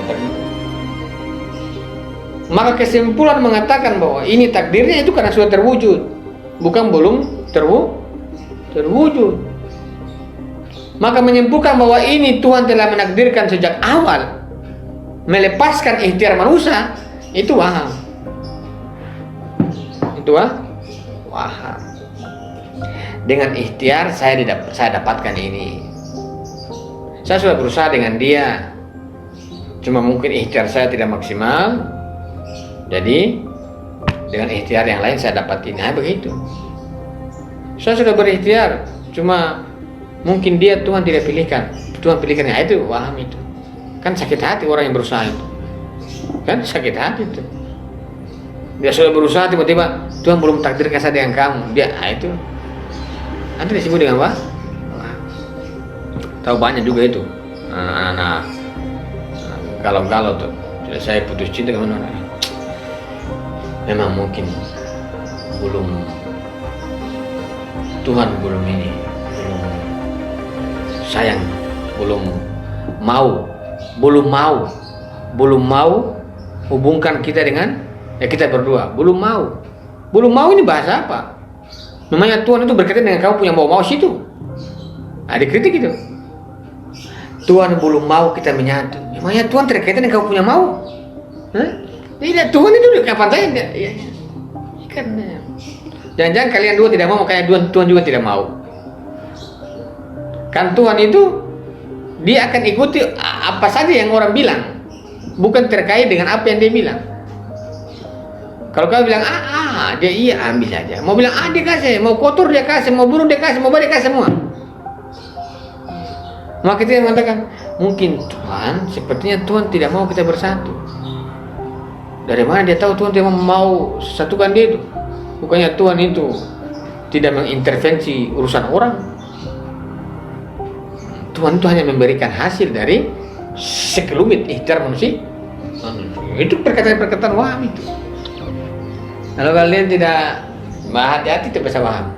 maka kesimpulan mengatakan bahwa ini takdirnya itu karena sudah terwujud, bukan belum terwujud. Maka menyimpulkan bahwa ini Tuhan telah menakdirkan sejak awal, melepaskan ikhtiar manusia, itu waham. Itu waham. Dengan ikhtiar saya dapatkan ini. Saya sudah berusaha dengan dia, cuma mungkin ikhtiar saya tidak maksimal. Jadi dengan ikhtiar yang lain saya dapat ini. Nah, begitu. Saya sudah berikhtiar, cuma mungkin dia Tuhan tidak pilihkan. Tuhan pilihkan, ya itu waham itu. Kan sakit hati orang yang berusaha itu. Kan sakit hati itu. Dia sudah berusaha, tiba-tiba Tuhan belum takdirkan saya dengan kamu. Dia itu nanti disebut dengan apa? Tahu banyak juga itu anak-anak galau-galau tuh. Saya putus cinta kemana? Memang mungkin Tuhan belum sayang, belum mau hubungkan kita dengan kita berdua. Belum mau ini bahasa apa? Namanya Tuhan itu berkaitan dengan kamu punya mau situ. Nah, dikritik itu. Tuhan belum mau kita menyatu. Namanya Tuhan terkaitan dengan kamu punya mau. Tidak, Tuhan itu kapan saja. Kan jangan-jangan kalian dua tidak mau, makanya Tuhan juga tidak mau. Kan Tuhan itu dia akan ikuti apa apa saja yang orang bilang, bukan terkait dengan apa yang dia bilang. Kalau kau bilang dia iya, ambil saja. Mau bilang dia kasih, mau kotor dia kasih, mau burung dia kasih, mau baik dia kasih semua. Maka kita mengatakan, mungkin Tuhan, sepertinya Tuhan tidak mau kita bersatu. Dari mana dia tahu Tuhan tidak mau satukan dia itu? Bukannya Tuhan itu tidak mengintervensi urusan orang. Tuhan itu hanya memberikan hasil dari sekelumit ikhtiar manusia. Itu perkataan-perkataan waham itu. Kalau kalian tidak hati-hati, tidak bisa paham.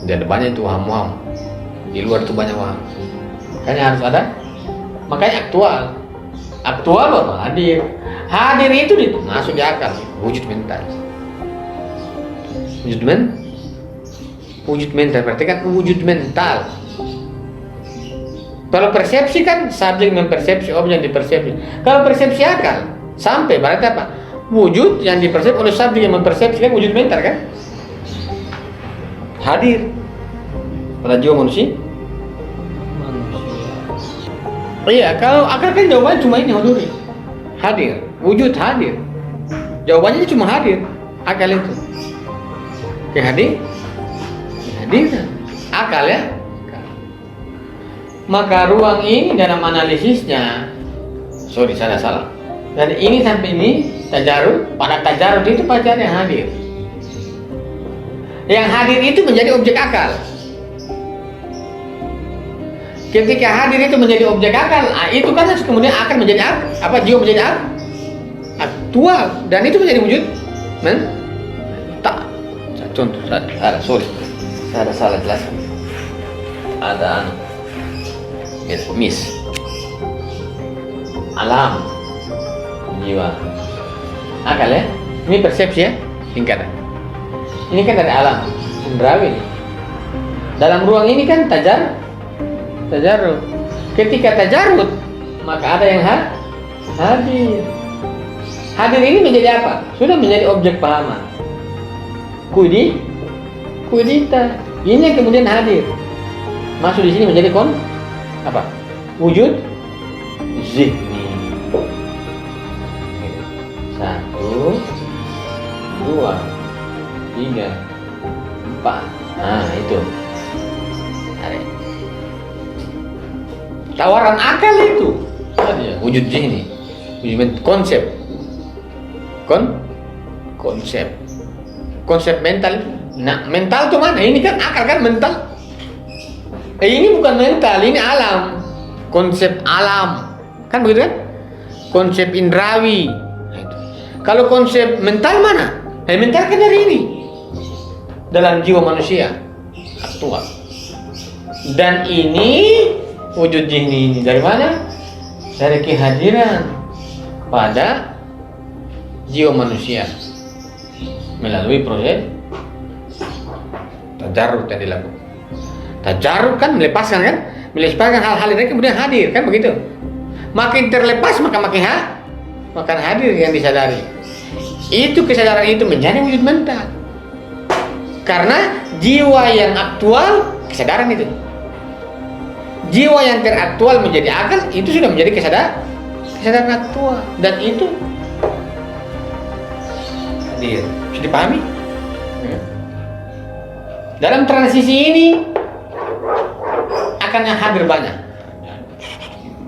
Dan banyak itu waham-waham. Di luar itu banyak waham. Makanya harus ada. Makanya aktual baru hadir. Hadir itu masuk di akal, wujud mental. Wujud mental berarti kan wujud mental. Kalau persepsi kan subjek mempersepsi, objek dipersepsi. Kalau persepsi akal sampai berarti apa? Wujud yang dipersepsi oleh subjek yang mempersepsi kan wujud mental kan? Hadir pada jiwa manusia. Iya, kalau akal kan jawabannya cuma ini, Huduri. Hadir, wujud hadir. Jawabannya cuma hadir, akal itu. Oke, hadir akal ya. Maka ruang ini dalam analisisnya, salah. Dari ini sampai ini tajarud, pada tajarud itu pacar yang hadir. Yang hadir itu menjadi objek akal. Ketika hadir itu menjadi objek akal, itu kan kemudian akan menjadi jiwa menjadi aktual, dan itu menjadi wujud mental. Contoh, saya ada salah jelaskan. Ada alam jiwa akal ya, ini persepsi ya, tingkatan. Ini kan dari alam indrawi. Dalam ruang ini kan tajarud. Ketika tajarud, maka ada yang hadir. Hadir ini menjadi apa? Sudah menjadi objek pahaman. Kudita. Ini yang kemudian hadir. Masuk di sini menjadi wujud zihni. 1, 2, 3, 4. Nah, itu. Tawaran akal itu. Wujud zihni. Wujud konsep. Konsep mental. Nah, mental itu mana? Ini kan akal kan mental. Ini bukan mental, ini alam. Konsep alam. Kan begitu kan? Konsep indrawi. Kalau konsep mental mana? Mental kan dari ini. Dalam jiwa manusia aktual. Dan ini wujud zihni ini dari mana? Dari kehadiran pada jiwa manusia melalui proses tajarud yang dilakukan. Tajarud kan melepaskan hal-hal ini kemudian hadir kan begitu. Makin terlepas maka makin hadir yang disadari. Itu kesadaran itu menjadi wujud mental. Karena jiwa yang aktual kesadaran itu. Jiwa yang teraktual menjadi akal itu sudah menjadi kesadaran aktual, dan itu hadir. Bisa dipahami? Dalam transisi ini akan yang hadir banyak.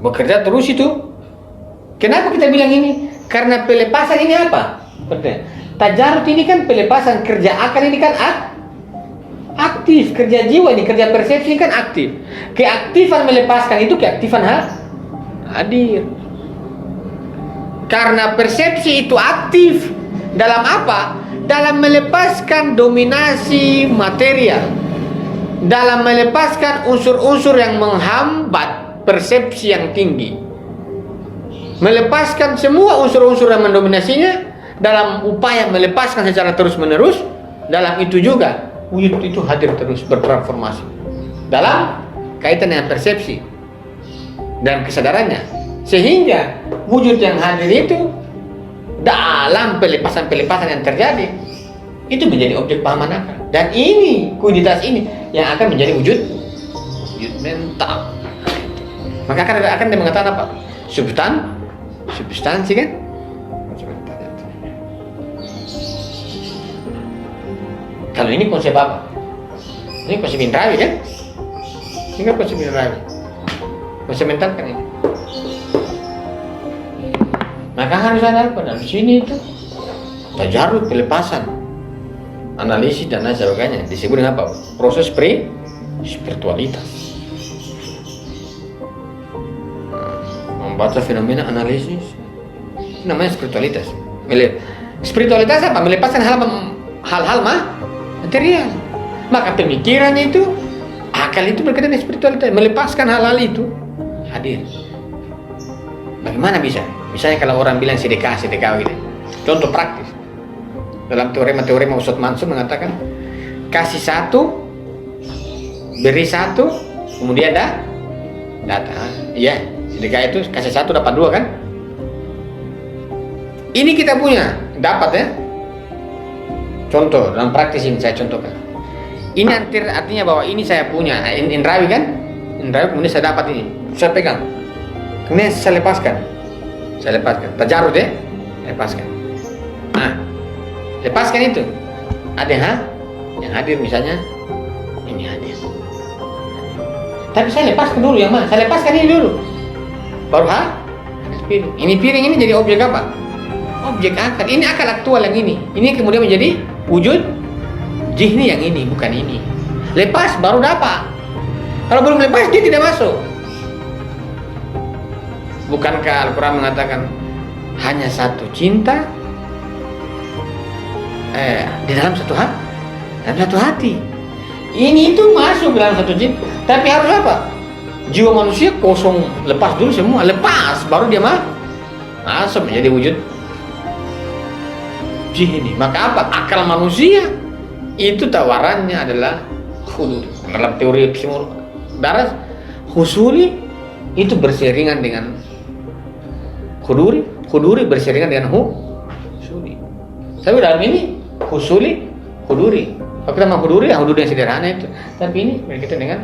Bekerja terus itu. Kenapa kita bilang ini? Karena pelepasan ini apa? Tajarud ini kan pelepasan, kerja akal ini kan aktif, kerja jiwa ini, kerja persepsi ini kan aktif. Keaktifan melepaskan itu keaktifan hadir. Karena persepsi itu aktif dalam apa? Dalam melepaskan dominasi material, dalam melepaskan unsur-unsur yang menghambat persepsi yang tinggi, melepaskan semua unsur-unsur yang mendominasinya dalam upaya melepaskan secara terus-menerus. Dalam itu juga wujud itu hadir terus bertransformasi dalam kaitan dengan persepsi dan kesadarannya, sehingga wujud yang hadir itu dalam pelepasan-pelepasan yang terjadi itu menjadi objek pahaman akal, dan ini kuiditas ini yang akan menjadi wujud mental. Maka akan dia mengatakan apa? Substansi kan? Kalau ini konsep apa? Ini konsep indrawi kan? Ini kan konsep indrawi. Konsep mental kan ini. Maka harus ada apa? Di sini itu tajarud, pelepasan, analisis dan lain sebagainya. Disebut dengan apa? Proses spiritualitas. Membaca fenomena analisis, namanya spiritualitas. Spiritualitas apa? Melepaskan hal-hal material. Maka pemikirannya itu, akal itu berkaitan dengan spiritualitas. Melepaskan hal-hal itu hadir. Bagaimana bisa? Misalnya kalau orang bilang sedekah gitu. Contoh praktis. Dalam teorema Ustadz Mansur mengatakan kasih satu, beri satu, kemudian datang. Iya, sedekah itu kasih satu dapat dua kan? Ini kita punya, dapat ya. Contoh dalam praktis ini saya contohkan. Ini artinya bahwa ini saya punya, indrawi kan? Indrawi kemudian saya dapat ini, saya pegang. Kemudian saya lepaskan. Tajarud ya, lepaskan. Nah, lepaskan itu. Ada yang hadir misalnya, ini hadir. Tapi saya lepaskan dulu yang mana? Saya lepaskan ini dulu. Baru piring. Ini piring ini jadi objek apa? Objek akal. Ini akal aktual yang ini. Ini kemudian menjadi wujud jihni yang ini, bukan ini. Lepas baru dapat. Kalau belum lepas dia tidak masuk. Bukankah Al-Quran mengatakan hanya satu cinta di dalam satu hati. Ini itu masuk dalam satu cinta. Tapi harus apa? Jiwa manusia kosong, lepas dulu semua, lepas baru dia masuk menjadi wujud jihni. Maka apa? Akal manusia itu tawarannya adalah huduri. Dalam teori daras husuli itu berseringan dengan huduri berseringan dengan husuli. Tapi dalam ini husuli, huduri. Kalau kita mau huduri yang sederhana itu. Tapi ini berkaitan dengan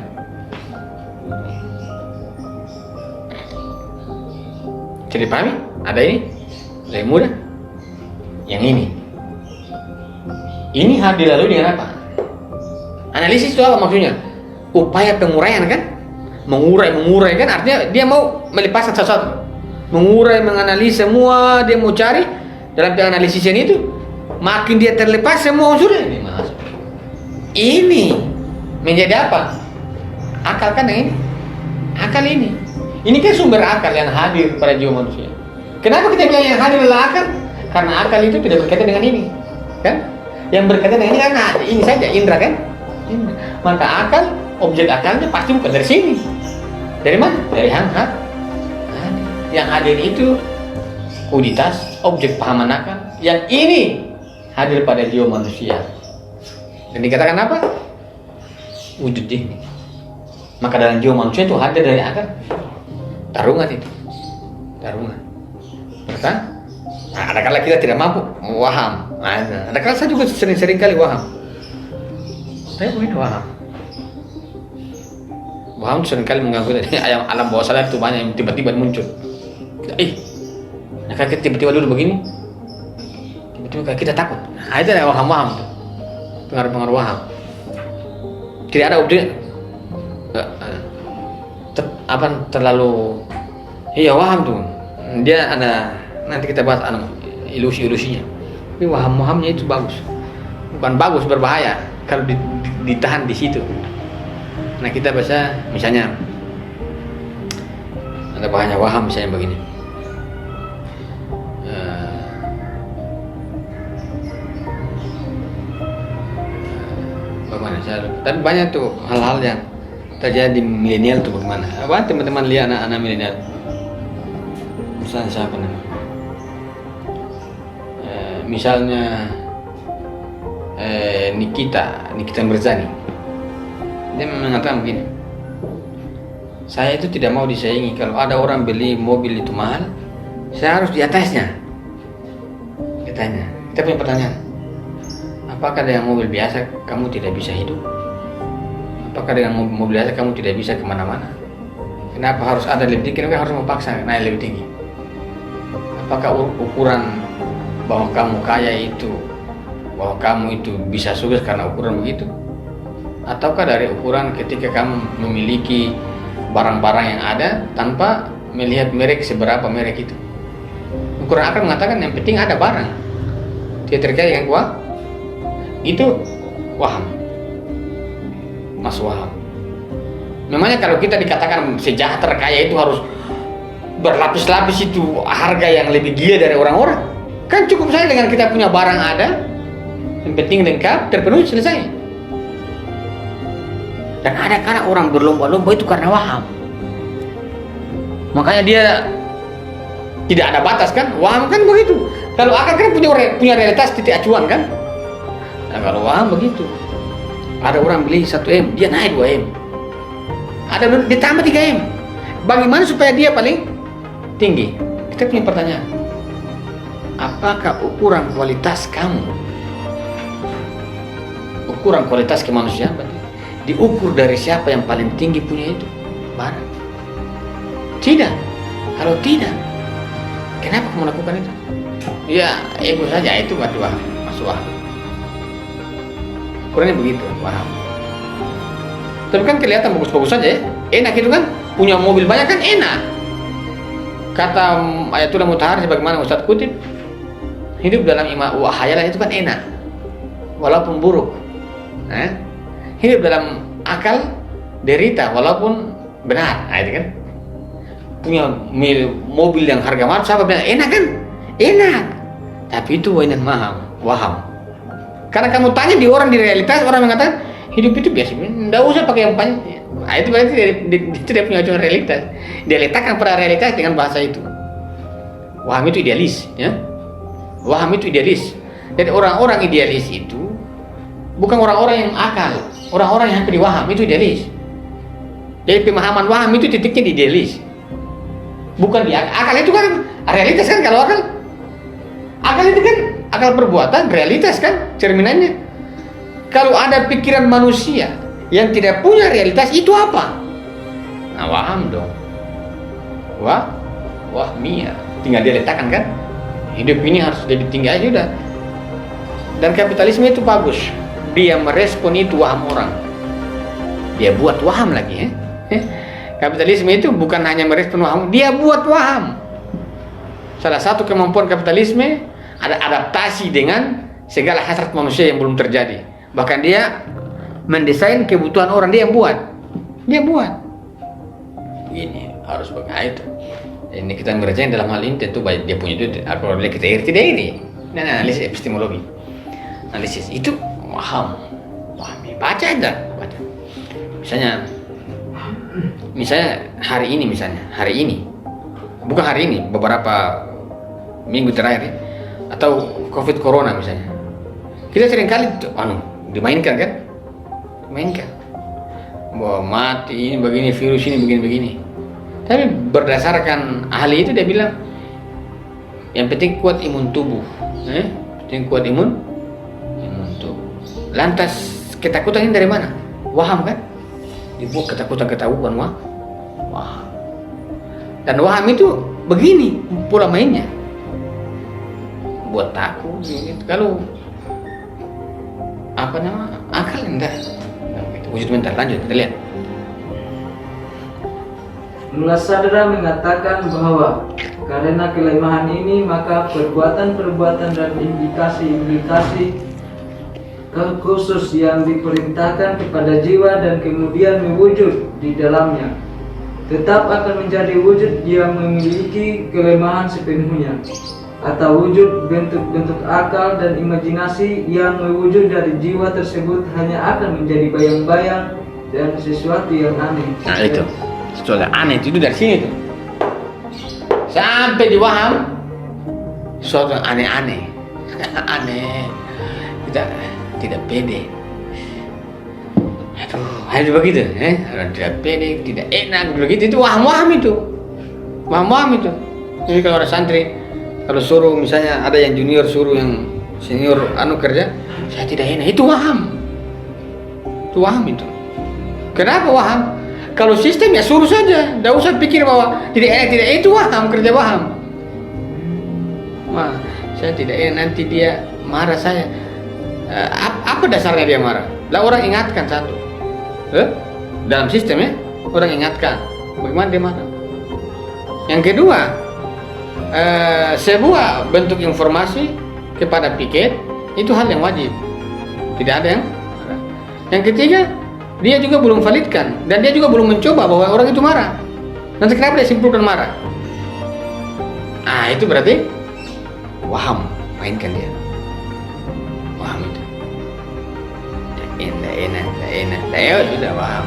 jadi pahami? Ada ini lebih mudah. Yang ini hadir lalu dengan apa? Analisis itu apa maksudnya? Upaya penguraian kan? Mengurai kan artinya dia mau melepaskan sesuatu. Mengurai, menganalisis semua, dia mau cari dalam analisisnya itu. Makin dia terlepas semua unsurnya ini masuk. Ini menjadi apa? Akal kan yang ini. Akal ini. Ini kan sumber akal yang hadir pada jiwa manusia. Kenapa kita bilang yang hadir adalah akal? Karena akal itu tidak berkaitan dengan ini, kan? Yang berkaitan dengan ini kan ini saja indra kan? Indra. Maka akal, objek akalnya pasti bukan dari sini. Dari mana? Dari hadir. Yang hadir itu kuditas, objek pahaman akal. Yang ini hadir pada jiwa manusia. Dan dikatakan apa? Wujud ini. Maka dalam jiwa manusia itu hadir dari akal. Tarungan itu. Tarungan. Betul? Nah, ada kala kita tidak mampu waham. Ada kala saya juga sering kali waham. Saya begini waham. Waham sering kali mengganggu dari alam bawah sadar itu banyak yang tiba-tiba muncul. Nah kita tiba-tiba dulu begini. Tiba-tiba kita takut. Nah, itu ada waham tuh. Pengaruh waham. Tidak ada objek. Terlalu waham tuh. Dia ada nanti kita bahas ilusi-ilusinya. Tapi wahamnya itu bagus. Bukan bagus, berbahaya kalau ditahan di situ. Nah kita bisa misalnya ada bahaya waham misalnya begini. Bagaimana saya? Tapi banyak tuh hal-hal yang terjadi di milenial tuh bagaimana? Apa teman-teman lihat anak-anak milenial? Misalnya siapa namanya? Misalnya Nikita Mirzani. Dia mengatakan begini, saya itu tidak mau disaingi. Kalau ada orang beli mobil itu mahal, saya harus di atasnya. Katanya, kita punya pertanyaan, apakah dengan mobil biasa kamu tidak bisa hidup? Apakah dengan mobil biasa kamu tidak bisa kemana-mana? Kenapa harus ada lebih tinggi? Kenapa harus memaksa naik lebih tinggi? Apakah ukuran bahwa kamu kaya itu, bahwa kamu itu bisa sukses karena ukuran begitu? Ataukah dari ukuran ketika kamu memiliki barang-barang yang ada tanpa melihat merek seberapa merek itu? Ukuran akal mengatakan yang penting ada barang, tidak terkait dengan uang. Itu waham, mas waham. Memangnya kalau kita dikatakan sejahtera kaya itu harus berlapis-lapis itu harga yang lebih gila dari orang-orang? Kan cukup saja dengan kita punya barang ada, yang penting lengkap, terpenuhi, selesai. Dan ada karena orang berlomba-lomba itu karena waham. Makanya dia tidak ada batas kan? Waham kan begitu. Kalau akal kan punya realitas titik acuan kan? Nah kalau waham begitu. Ada orang beli 1M, dia naik 2M. Ada ditambah 3M. Bagaimana supaya dia paling tinggi? Kita punya pertanyaan. Apakah ukuran kualitas kamu, ukuran kualitas kemanusiaan diukur dari siapa yang paling tinggi punya itu barang? Tidak. Kalau tidak, kenapa kamu lakukan itu? Ya ego saja, itu masuk waham. Ukurannya begitu, waham. Tapi kan kelihatan bagus-bagus saja ya. Enak itu kan, punya mobil banyak kan enak. Kata Ayatullah Mutahari sebagaimana Ustadz kutip, hidup dalam hayalan itu kan enak, walaupun buruk. Hidup dalam akal derita walaupun benar. Nah, itu kan. Punya mobil yang harga mahal, siapa bilang enak kan? Enak. Tapi itu waham. Karena kamu tanya di orang di realitas, orang mengatakan hidup itu biasa, tidak usah pakai yang banyak. Nah, itu berarti dia punya cuma realitas. Dia letakkan pada realitas dengan bahasa itu. Waham itu idealis, ya. Waham itu idealis. Jadi orang-orang idealis itu bukan orang-orang yang akal. Orang-orang yang hampir waham itu idealis. Jadi pemahaman waham itu titiknya di idealis. Bukan di akal itu kan realitas kan. Kalau akal itu kan akal perbuatan, realitas kan cerminannya. Kalau ada pikiran manusia yang tidak punya realitas, itu apa? Nah, waham dong. Wahmiyah. Tinggal dia letakkan kan. Hidup ini harus lebih tinggi aja udah. Dan kapitalisme itu bagus. Dia merespon itu waham orang. Dia buat waham lagi ya. Kapitalisme itu bukan hanya merespon waham, dia buat waham. Salah satu kemampuan kapitalisme ada adaptasi dengan segala hasrat manusia yang belum terjadi. Bahkan dia mendesain kebutuhan orang, dia yang buat. Ini harus begitu. Ini kita ngerjain dalam hal ini tentu baik dia punya duit. Apabila kita iri tidak iri. Nah, analisis epistemologi. Analisis itu waham. Baca aja. Misalnya hari ini, bukan hari ini, beberapa minggu terakhir ya, atau COVID Corona misalnya, kita seringkali dimainkan kan, bahwa mati ini begini, virus ini begini. Tapi berdasarkan ahli itu dia bilang, yang penting kuat imun tubuh, kuat imun tubuh. Lantas ketakutan ini dari mana? Waham kan? Dibuat ketakutan waham. Dan waham itu begini pola mainnya, buat takut gitu. Kalau akal enggak wujud mental. Lanjut kita lihat. Mulassadra mengatakan bahwa karena kelemahan ini maka perbuatan-perbuatan dan implikasi-implikasi khusus yang diperintahkan kepada jiwa dan kemudian mewujud di dalamnya tetap akan menjadi wujud yang memiliki kelemahan sepenuhnya, atau wujud bentuk-bentuk akal dan imajinasi yang mewujud dari jiwa tersebut hanya akan menjadi bayang-bayang dan sesuatu yang aneh. Nah itu sesuatu yang aneh itu dari sini tuh sampai di waham, sesuatu yang aneh aneh, tidak pede. Aduh begitu, tidak pede, tidak enak begitu. Itu waham itu. Jadi kalau ada santri, kalau suruh misalnya ada yang junior suruh yang senior kerja, saya tidak enak, itu waham itu. Kenapa waham? Kalau sistem ya suruh saja, tidak usah pikir bahwa tidak itu waham, kerja waham. Wah, saya tidak nanti dia marah saya. Apa dasarnya dia marah? Lah orang ingatkan satu. Dalam sistemnya orang ingatkan. Bagaimana dia marah? Yang kedua, sebuah bentuk informasi kepada piket itu hal yang wajib. Tidak ada yang marah. Yang ketiga, dia juga belum validkan dan dia juga belum mencoba bahwa orang itu marah. Nanti kenapa dia simpulkan marah? Nah, itu berarti waham, mainkan dia. Waham itu. Enak, sudah waham.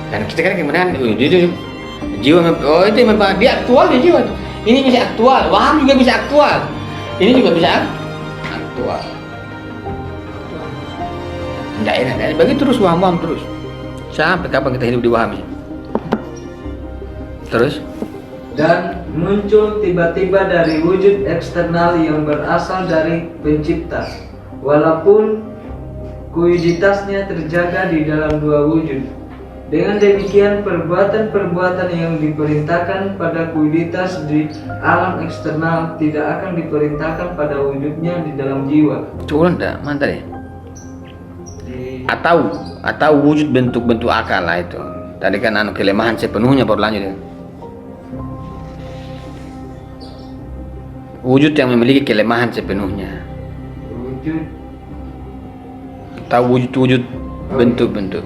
Dan kita kan kemudian itu jiwa, itu memang dia aktual di jiwa. Ini bisa aktual, waham juga bisa aktual. Ini juga bisa aktual. Tidak enak, bagi terus waham terus. Sampai kapan kita hidup di waham? Terus? Dan muncul tiba-tiba dari wujud eksternal yang berasal dari pencipta, walaupun kuiditasnya terjaga di dalam dua wujud. Dengan demikian, perbuatan-perbuatan yang diperintahkan pada kuiditas di alam eksternal tidak akan diperintahkan pada wujudnya di dalam jiwa. Coba enggak, mantap deh. Atau wujud bentuk-bentuk akal lah itu. Tadi kan kelemahan sepenuhnya baru lanjut ya. Wujud yang memiliki kelemahan sepenuhnya. Wujud atau wujud bentuk-bentuk.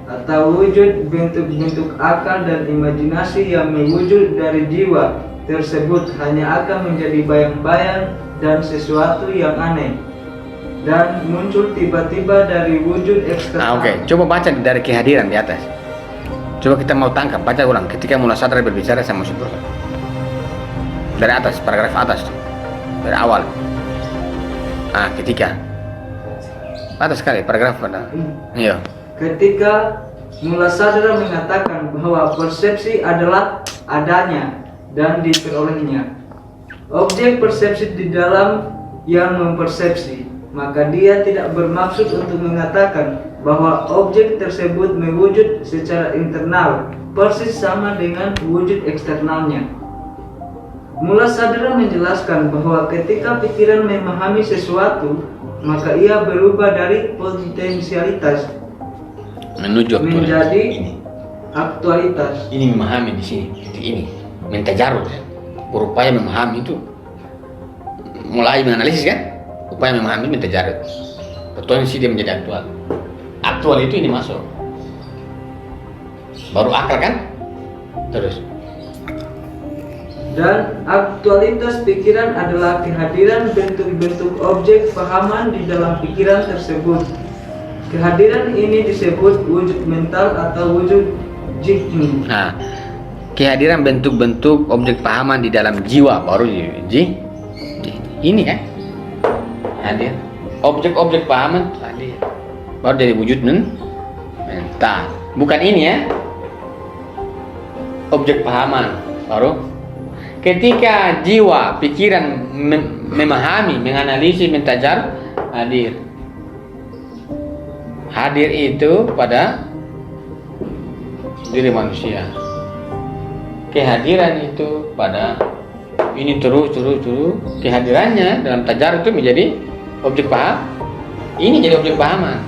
Atau wujud bentuk-bentuk akal dan imajinasi yang mewujud dari jiwa tersebut hanya akan menjadi bayang-bayang dan sesuatu yang aneh. Dan muncul tiba-tiba dari wujud eksternal. Oke. Coba baca dari kehadiran di atas. Coba kita mau tangkap, baca ulang. Ketika mulai sadar berbicara sama Syukur. Dari atas, paragraf atas, dari awal. Ketika atas sekali, paragraf pada. Iya. Ketika mula sadar mengatakan bahwa persepsi adalah adanya dan diperolehnya objek persepsi di dalam yang mempersepsi, maka dia tidak bermaksud untuk mengatakan bahwa objek tersebut mewujud secara internal persis sama dengan wujud eksternalnya. Mula sadar menjelaskan bahwa ketika pikiran memahami sesuatu, maka ia berubah dari potensialitas menuju menjadi aktualitas. Ini memahami di sini, titik ini, mentajarud, berupaya memahami itu, mulai menganalisis kan, upaya memahami mentajarud, potensi dia menjadi aktual. Aktual itu ini masuk, baru akal kan, terus. Dan aktualitas pikiran adalah kehadiran bentuk-bentuk objek pahaman di dalam pikiran tersebut. Kehadiran ini disebut wujud mental atau wujud jihni. Nah, kehadiran bentuk-bentuk objek pahaman di dalam jiwa baru ini kan hadir. Objek-objek pahaman hadir, baru dari wujud mental. Bukan ini ya, objek pahaman baru. Ketika jiwa, pikiran memahami, menganalisis, mentajar, hadir. Hadir itu pada diri manusia. Kehadiran itu pada ini terus. Kehadirannya dalam tajar itu menjadi objek paham. Ini jadi objek pahaman.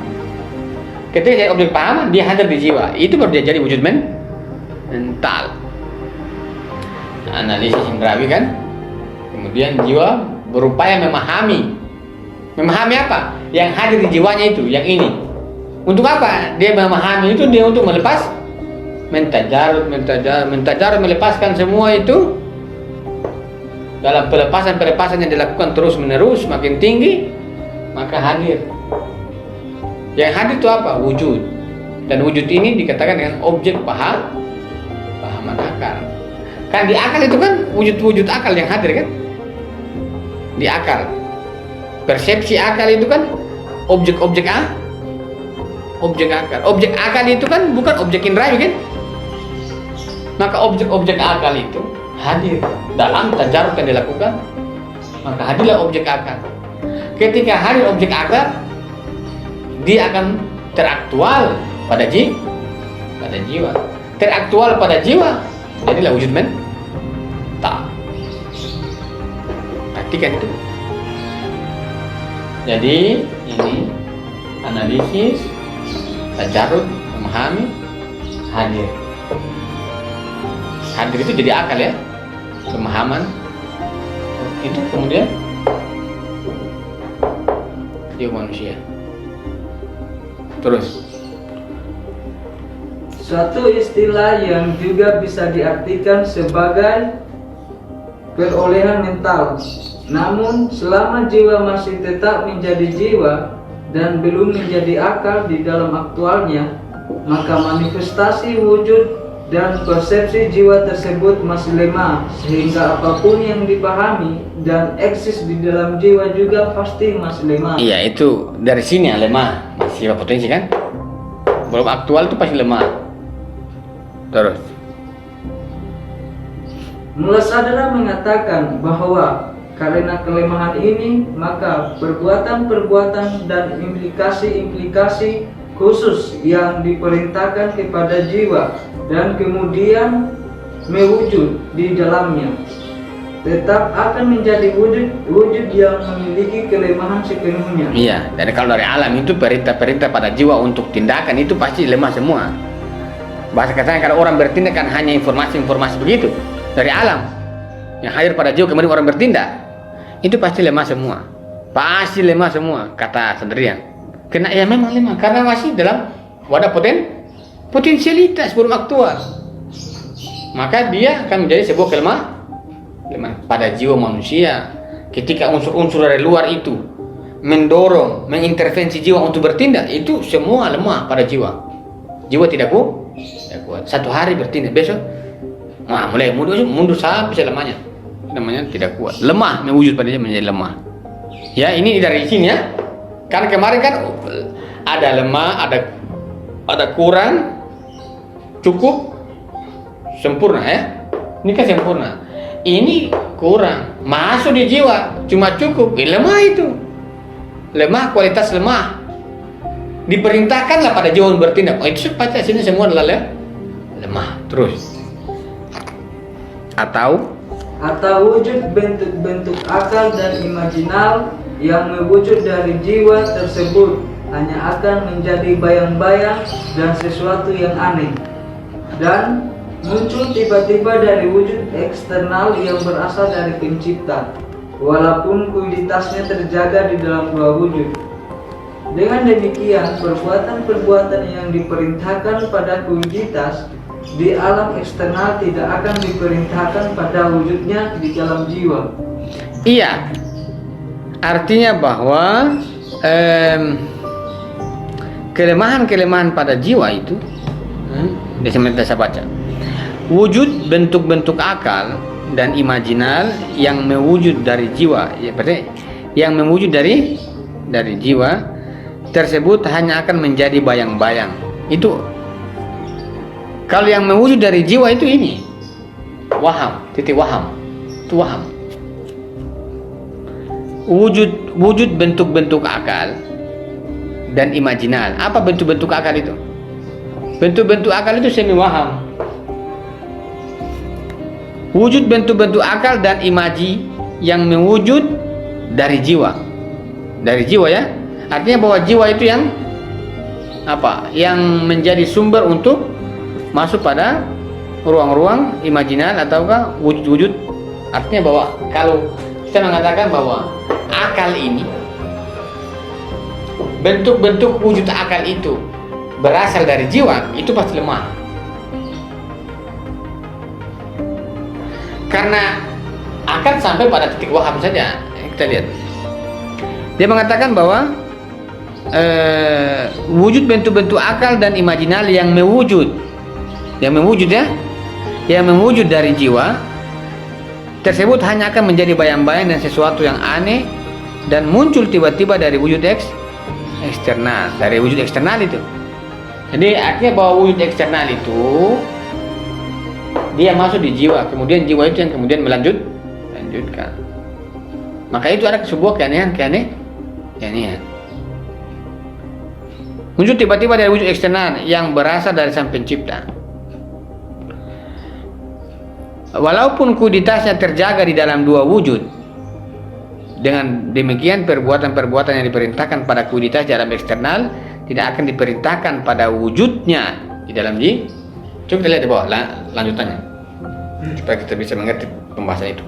Ketika jadi objek pahaman, dia hadir di jiwa. Itu baru dia jadi wujud mental. Analisis indrawi kan, kemudian jiwa berupaya memahami apa yang hadir di jiwanya itu, yang ini. Untuk apa dia memahami itu? Dia untuk melepas mentajarut, melepaskan semua itu dalam pelepasan yang dilakukan terus menerus makin tinggi, maka hadir. Yang hadir itu apa? Wujud. Dan wujud ini dikatakan dengan objek pahaman akal. Kan di akal itu kan wujud-wujud akal yang hadir kan? Di akal. Persepsi akal itu kan objek-objek objek akal. Objek akal itu kan bukan objek indrawi kan? Maka objek-objek akal itu hadir dalam tajarut yang dilakukan, maka hadirlah objek akal. Ketika hadir objek akal, dia akan teraktual pada pada jiwa, teraktual pada jiwa, jadilah wujud mental. Perhatikan itu. Jadi ini analisis, tajarud, memahami, hadir. Hadir itu jadi akal ya, pemahaman itu kemudian jiwa manusia. Terus Suatu istilah yang juga bisa diartikan sebagai perolehan mental. Namun selama jiwa masih tetap menjadi jiwa dan belum menjadi akal di dalam aktualnya, maka manifestasi wujud dan persepsi jiwa tersebut masih lemah, sehingga apapun yang dipahami dan eksis di dalam jiwa juga pasti masih lemah. iya, itu dari sini yang lemah, masih potensi kan, belum aktual itu pasti lemah. Terus Mula Sadara mengatakan bahwa karena kelemahan ini, maka perbuatan-perbuatan dan implikasi-implikasi khusus yang diperintahkan kepada jiwa dan kemudian mewujud di dalamnya tetap akan menjadi wujud yang memiliki kelemahan sepenuhnya. iya, dari kalau dari alam itu perintah-perintah pada jiwa untuk tindakan itu pasti lemah semua. Bahasa katanya kalau orang bertindak kan hanya informasi-informasi begitu dari alam yang hadir pada jiwa, kemudian orang bertindak, itu pasti lemah semua, pasti lemah semua, kata Sendirian. Karena ya memang lemah karena masih dalam wadah potensialitas belum aktual, maka dia akan menjadi sebuah kelemahan pada jiwa manusia. Ketika unsur-unsur dari luar itu mendorong, mengintervensi jiwa untuk bertindak, itu semua lemah pada jiwa. Jiwa tidak kuat. Satu hari bertindak, besok mulai mundur sampai selamanya. Namanya tidak kuat, lemah, mewujud pada dia menjadi lemah. Ya, ini dari sini ya. Karena kemarin kan ada lemah, ada kurang, cukup, sempurna ya. Ini kan sempurna. Ini kurang, masuk di jiwa, cuma cukup, lemah itu. Lemah, kualitas lemah. Diperintahkanlah pada jiwa untuk bertindak. Oh, itu pasti hasilnya semua adalah lemah. Terus atau wujud bentuk-bentuk akal dan imajinal yang mewujud dari jiwa tersebut hanya akan menjadi bayang-bayang dan sesuatu yang aneh, dan muncul tiba-tiba dari wujud eksternal yang berasal dari pencipta, walaupun kuiditasnya terjaga di dalam dua wujud. Dengan demikian, perbuatan-perbuatan yang diperintahkan pada kuiditas di alam eksternal tidak akan diperintahkan pada wujudnya di dalam jiwa. iya, artinya bahwa kelemahan-kelemahan pada jiwa itu, saya baca, wujud bentuk-bentuk akal dan imajinal yang mewujud dari jiwa, ya berarti yang mewujud dari jiwa tersebut hanya akan menjadi bayang-bayang. Itu kalau yang mewujud dari jiwa itu ini waham, titik waham, itu waham. Wujud bentuk-bentuk akal dan imajinal. Apa bentuk-bentuk akal itu? Bentuk-bentuk akal itu semi waham. Wujud bentuk-bentuk akal dan imaji yang mewujud dari jiwa. Dari jiwa ya. Artinya bahwa jiwa itu yang apa? Yang menjadi sumber untuk masuk pada ruang-ruang imajinal ataukah wujud-wujud. Artinya bahwa kalau kita mengatakan bahwa akal ini, bentuk-bentuk wujud akal itu berasal dari jiwa, itu pasti lemah. Karena akan sampai pada titik waham saja. Kita lihat. Dia mengatakan bahwa wujud bentuk-bentuk akal dan imajinal yang mewujud ya, yang mewujud dari jiwa tersebut hanya akan menjadi bayang-bayang dan sesuatu yang aneh dan muncul tiba-tiba dari wujud eksternal, dari wujud eksternal itu. Jadi artinya bahwa wujud eksternal itu dia masuk di jiwa, kemudian jiwa itu yang kemudian melanjutkan. Maka itu ada sebuah keanehan. Muncul tiba-tiba dari wujud eksternal yang berasal dari Sang Pencipta. Walaupun kuiditasnya terjaga di dalam dua wujud, dengan demikian perbuatan-perbuatan yang diperintahkan pada kuiditas dalam eksternal tidak akan diperintahkan pada wujudnya di dalam jiwa. Coba kita lihat di bawah lanjutannya supaya kita bisa mengerti pembahasan itu.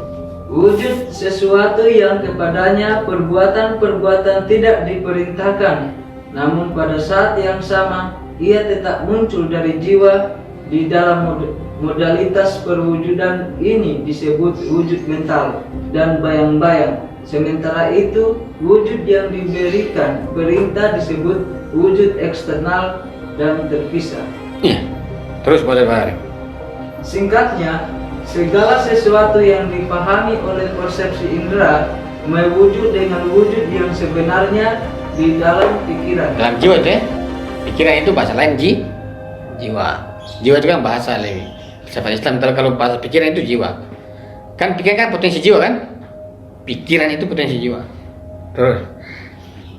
Wujud sesuatu yang kepadanya perbuatan-perbuatan tidak diperintahkan, namun pada saat yang sama ia tetap muncul dari jiwa di dalam modalitas perwujudan ini disebut wujud mental dan bayang-bayang. Sementara itu, wujud yang diberikan perintah disebut wujud eksternal dan terpisah. Iya. Terus boleh Pak Hari. Singkatnya, segala sesuatu yang dipahami oleh persepsi indera mewujud dengan wujud yang sebenarnya di dalam pikiran. Dalam jiwa itu ya. Pikiran itu bahasa lain jiwa. Jiwa itu kan bahasa lebih. Filsafat Islam kalau bahasa pikiran itu jiwa. Kan pikiran kan potensi jiwa kan? Pikiran itu potensi jiwa. Terus.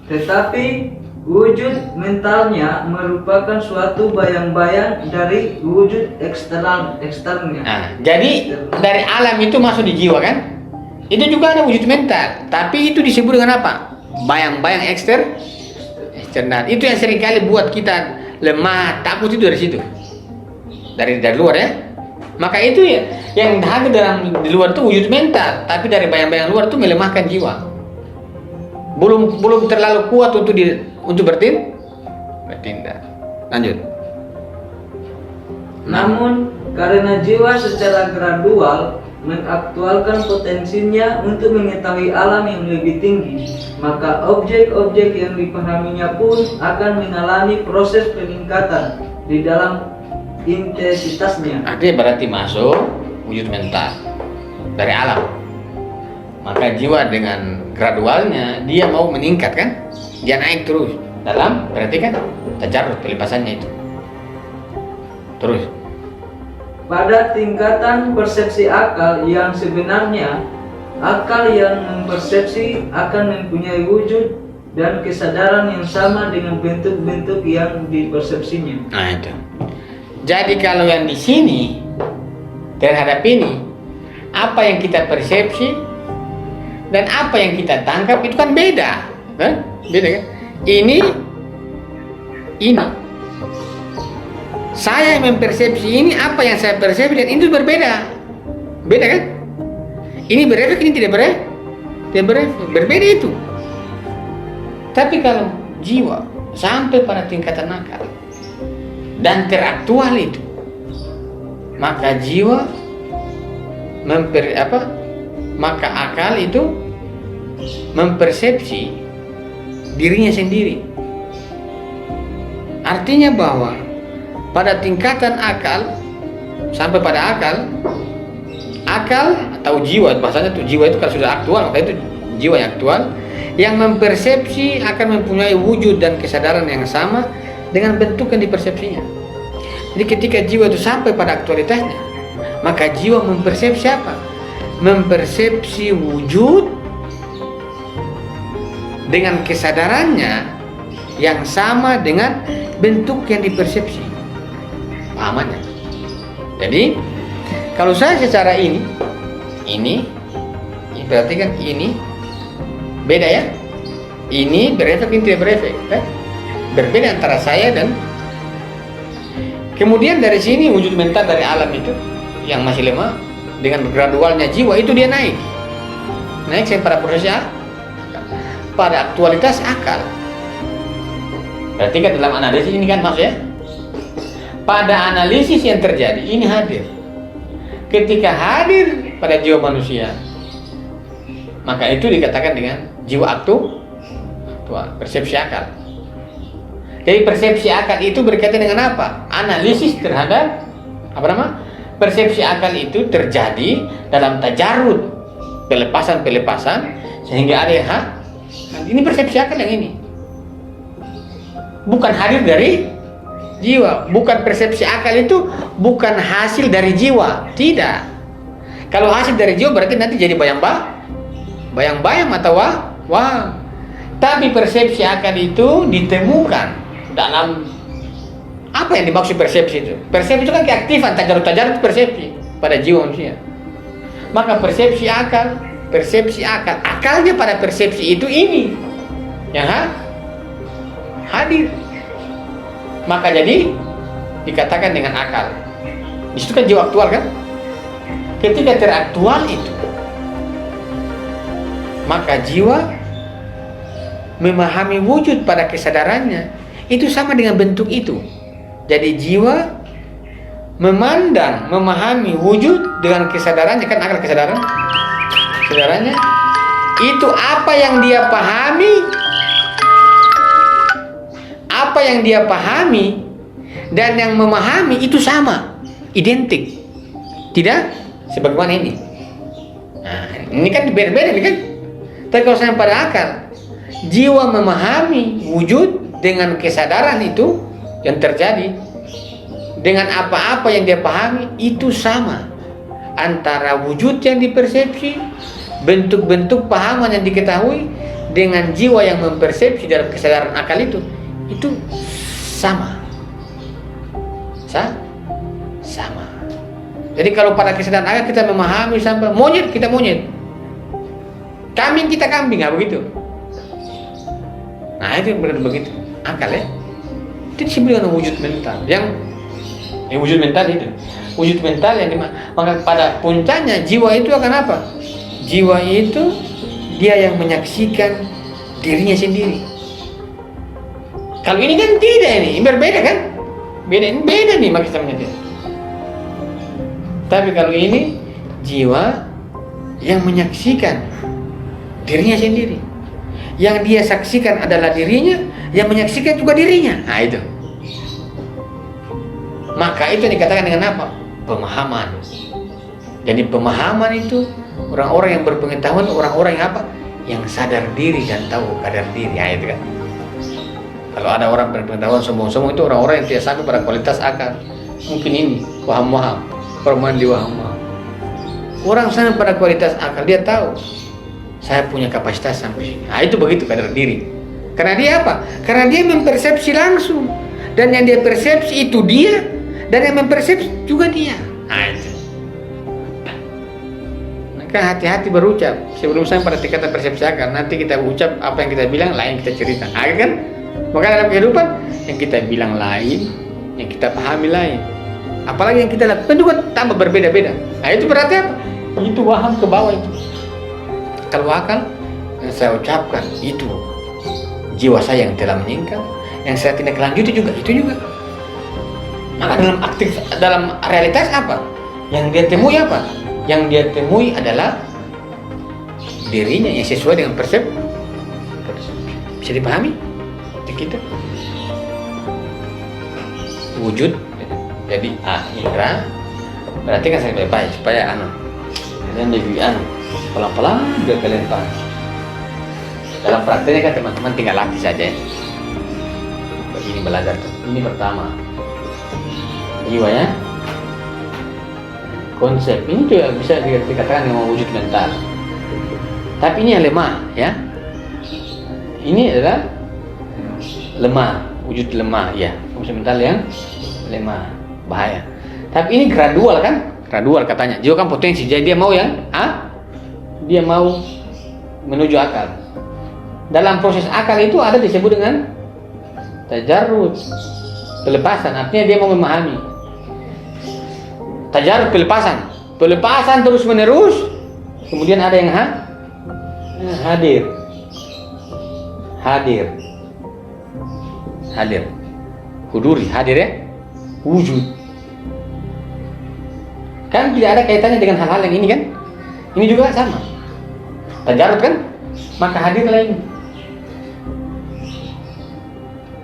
Tetapi wujud mentalnya merupakan suatu bayang-bayang dari wujud eksternnya. Nah, jadi dari alam itu masuk di jiwa kan? Itu juga ada wujud mental, tapi itu disebut dengan apa? Bayang-bayang eksternal. Itu yang seringkali buat kita lemah, takut itu dari situ. Dari luar ya. Maka itu ya yang hadir di luar itu wujud mental, tapi dari bayang-bayang luar itu melemahkan jiwa. Belum terlalu kuat untuk bertindak. Lanjut. Namun karena jiwa secara gradual mengaktualkan potensinya untuk mengetahui alam yang lebih tinggi, maka objek-objek yang dipahaminya pun akan mengalami proses peningkatan di dalam intensitasnya. Artinya berarti masuk wujud mental dari alam. Maka jiwa dengan gradualnya dia mau meningkat kan? Dia naik terus dalam berarti kan tajarrud pelepasannya itu. Terus. Pada tingkatan persepsi akal yang sebenarnya, akal yang mempersepsi akan mempunyai wujud dan kesadaran yang sama dengan bentuk-bentuk yang dipersepsinya. Nah itu. Jadi kalau yang di sini terhadap ini, apa yang kita persepsi dan apa yang kita tangkap itu kan beda, kan? Beda kan? Ini. Saya yang mempersepsi ini, apa yang saya persepsi dan itu berbeda, beda kan? Ini berefek, ini tidak berefek, berbeda itu. Tapi kalau jiwa sampai pada tingkatan akal dan teraktual itu, maka jiwa maka akal itu mempersepsi dirinya sendiri. Artinya bahwa pada tingkatan akal sampai pada akal atau jiwa, bahasanya tuh jiwa itu kalau sudah aktual, maka itu jiwa yang aktual yang mempersepsi akan mempunyai wujud dan kesadaran yang sama dengan bentuk yang dipersepsinya. Jadi ketika jiwa itu sampai pada aktualitasnya, maka jiwa mempersepsi apa? Mempersepsi wujud dengan kesadarannya yang sama dengan bentuk yang dipersepsi. Pahamannya. Jadi kalau saya secara ini berarti kan ini beda ya. Ini berefek, ini tidak berefek kan? Berbeda antara saya dan kemudian dari sini wujud mental dari alam itu yang masih lemah dengan gradualnya jiwa itu dia naik sampai pada proses pada aktualitas akal. Berarti kan dalam analisis ini kan maksudnya pada analisis yang terjadi ini hadir. Ketika hadir pada jiwa manusia, maka itu dikatakan dengan jiwa aktual, persepsi akal. Jadi persepsi akal itu berkaitan dengan apa? Analisis terhadap persepsi akal itu terjadi dalam tajarrud, pelepasan sehingga ada yang ini persepsi akal yang ini. Bukan hadir dari jiwa, bukan persepsi akal itu bukan hasil dari jiwa, tidak. Kalau hasil dari jiwa berarti nanti jadi bayang-bayang atau wah. Tapi persepsi akal itu ditemukan dalam apa yang dimaksud persepsi itu? Persepsi itu kan keaktifan, tajarut-tajarut persepsi pada jiwa manusia. Maka persepsi akal, akalnya pada persepsi itu ini yang hadir. Maka jadi dikatakan dengan akal. Di situ kan jiwa aktual kan? Ketika teraktual itu, maka jiwa memahami wujud pada kesadarannya itu sama dengan bentuk itu. Jadi jiwa memahami wujud dengan kesadarannya, kan akal kesadarannya itu apa yang dia pahami dan yang memahami itu sama, identik, tidak sebagaimana ini. Nah, ini kan beda-beda nih kan. Tapi kalau saya pada akal, jiwa memahami wujud dengan kesadaran itu yang terjadi dengan apa-apa yang dia pahami itu sama, antara wujud yang dipersepsi, bentuk-bentuk pahaman yang diketahui dengan jiwa yang mempersepsi dalam kesadaran akal itu sama. Jadi kalau pada kesadaran akal kita memahami sampai monyet, kita monyet, kambing kita kambing, begitu. Nah itu begitu akal ya. Itu disebut dengan wujud mental. Yang wujud mental itu, wujud mental yang maka pada puncaknya jiwa itu akan apa? Jiwa itu dia yang menyaksikan dirinya sendiri. Kalau ini kan tidak, ini berbeda kan? Beda nih maksudnya dia. Tapi kalau ini jiwa yang menyaksikan dirinya sendiri. Yang dia saksikan adalah dirinya, yang menyaksikan juga dirinya. Nah itu. Maka itu dikatakan dengan apa? Pemahaman. Jadi pemahaman itu orang-orang yang berpengetahuan, orang-orang yang apa? Yang sadar diri dan tahu kadar diri. Nah itu kan. Kalau ada orang berpengetahuan sombong-sombong itu orang-orang yang tidak sampai pada kualitas akal. Mungkin ini waham-waham, permandi waham-waham. Orang sampai pada kualitas akal, dia tahu saya punya kapasitas sampai sini. Nah itu begitu kadar diri. Karena dia apa? Karena dia mempersepsi langsung. Dan yang dia persepsi itu dia, dan yang mempersepsi juga dia. Nah itu. Maka hati-hati berucap sebelum sampai pada tingkatan persepsi akal. Nanti kita ucap apa yang kita bilang, lain kita cerita. Nah, kan? Maka dalam kehidupan yang kita bilang lain, yang kita pahami lain. Apalagi yang kita lakukan juga tambah berbeda-beda. Nah itu berarti apa? Itu waham ke bawah itu. Kalau akal yang saya ucapkan itu jiwa saya yang telah meningkat, yang saya tindak lanjuti juga itu juga. Maka dalam realitas apa? Yang dia temui apa? Yang dia temui adalah dirinya yang sesuai dengan persepsi. Bisa dipahami? Kita wujud. Jadi indra berarti kan saya baik supaya kalian lebih pelan-pelan biar kalian paham. Dalam prakteknya kan teman-teman tinggal latih saja ya. Begini belajar. Ini pertama jiwanya, konsep ini juga bisa dikatakan dengan wujud mental. Tapi ini yang lemah ya. Ini adalah lemah, wujud lemah ya, wujud mental yang lemah, bahaya. Tapi ini gradual kan? Gradual katanya. Jiwa kan potensi, jadi dia mau yang dia mau menuju akal. Dalam proses akal itu ada disebut dengan tajarrud, pelepasan. Artinya dia mau memahami. Tajarrud, pelepasan terus menerus. Kemudian ada yang hadir, huduri, hadir ya, wujud. Kan tidak ada kaitannya dengan hal-hal yang ini kan? Ini juga sama. Tajarrud kan? Maka hadirlah ini.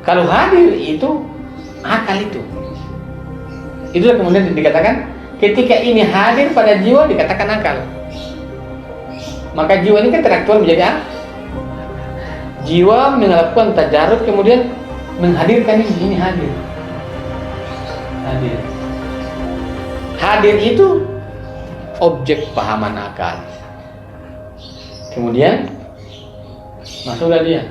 Kalau hadir itu akal itu. Itulah kemudian dikatakan ketika ini hadir pada jiwa dikatakan akal. Maka jiwa ini kan teraktual menjadi jiwa melakukan tajarrud kemudian menghadirkan ini hadir. Hadir itu objek pahaman akal. Kemudian masuklah dia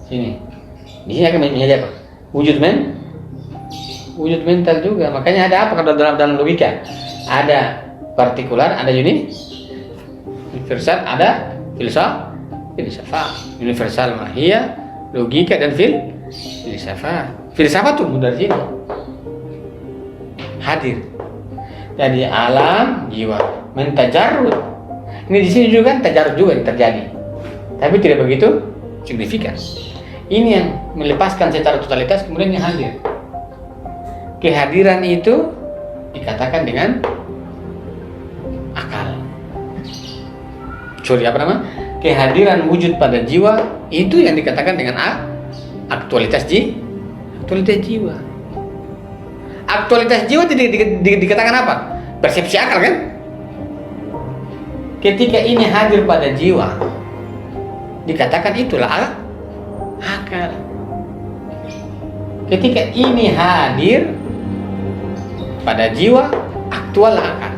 sini. Di sini akan menjadi apa? Wujud mental juga. Makanya ada apa kalau dalam logika? Ada partikular, ada universal, ada filsafat. Universal mahia, logika dan filsafat. Filsafat tuh dari sini hadir. Jadi alam jiwa mentajarrud. Ini di sini juga kan tajarrud juga yang terjadi. Tapi tidak begitu signifikan. Ini yang melepaskan secara totalitas kemudian yang hadir. Kehadiran itu dikatakan dengan akal. Kehadiran wujud pada jiwa itu yang dikatakan dengan aktualitas jiwa. Aktualitas jiwa dikatakan apa? Persepsi akal kan? Ketika ini hadir pada jiwa, dikatakan itulah akal. Ketika ini hadir pada jiwa, aktual akal.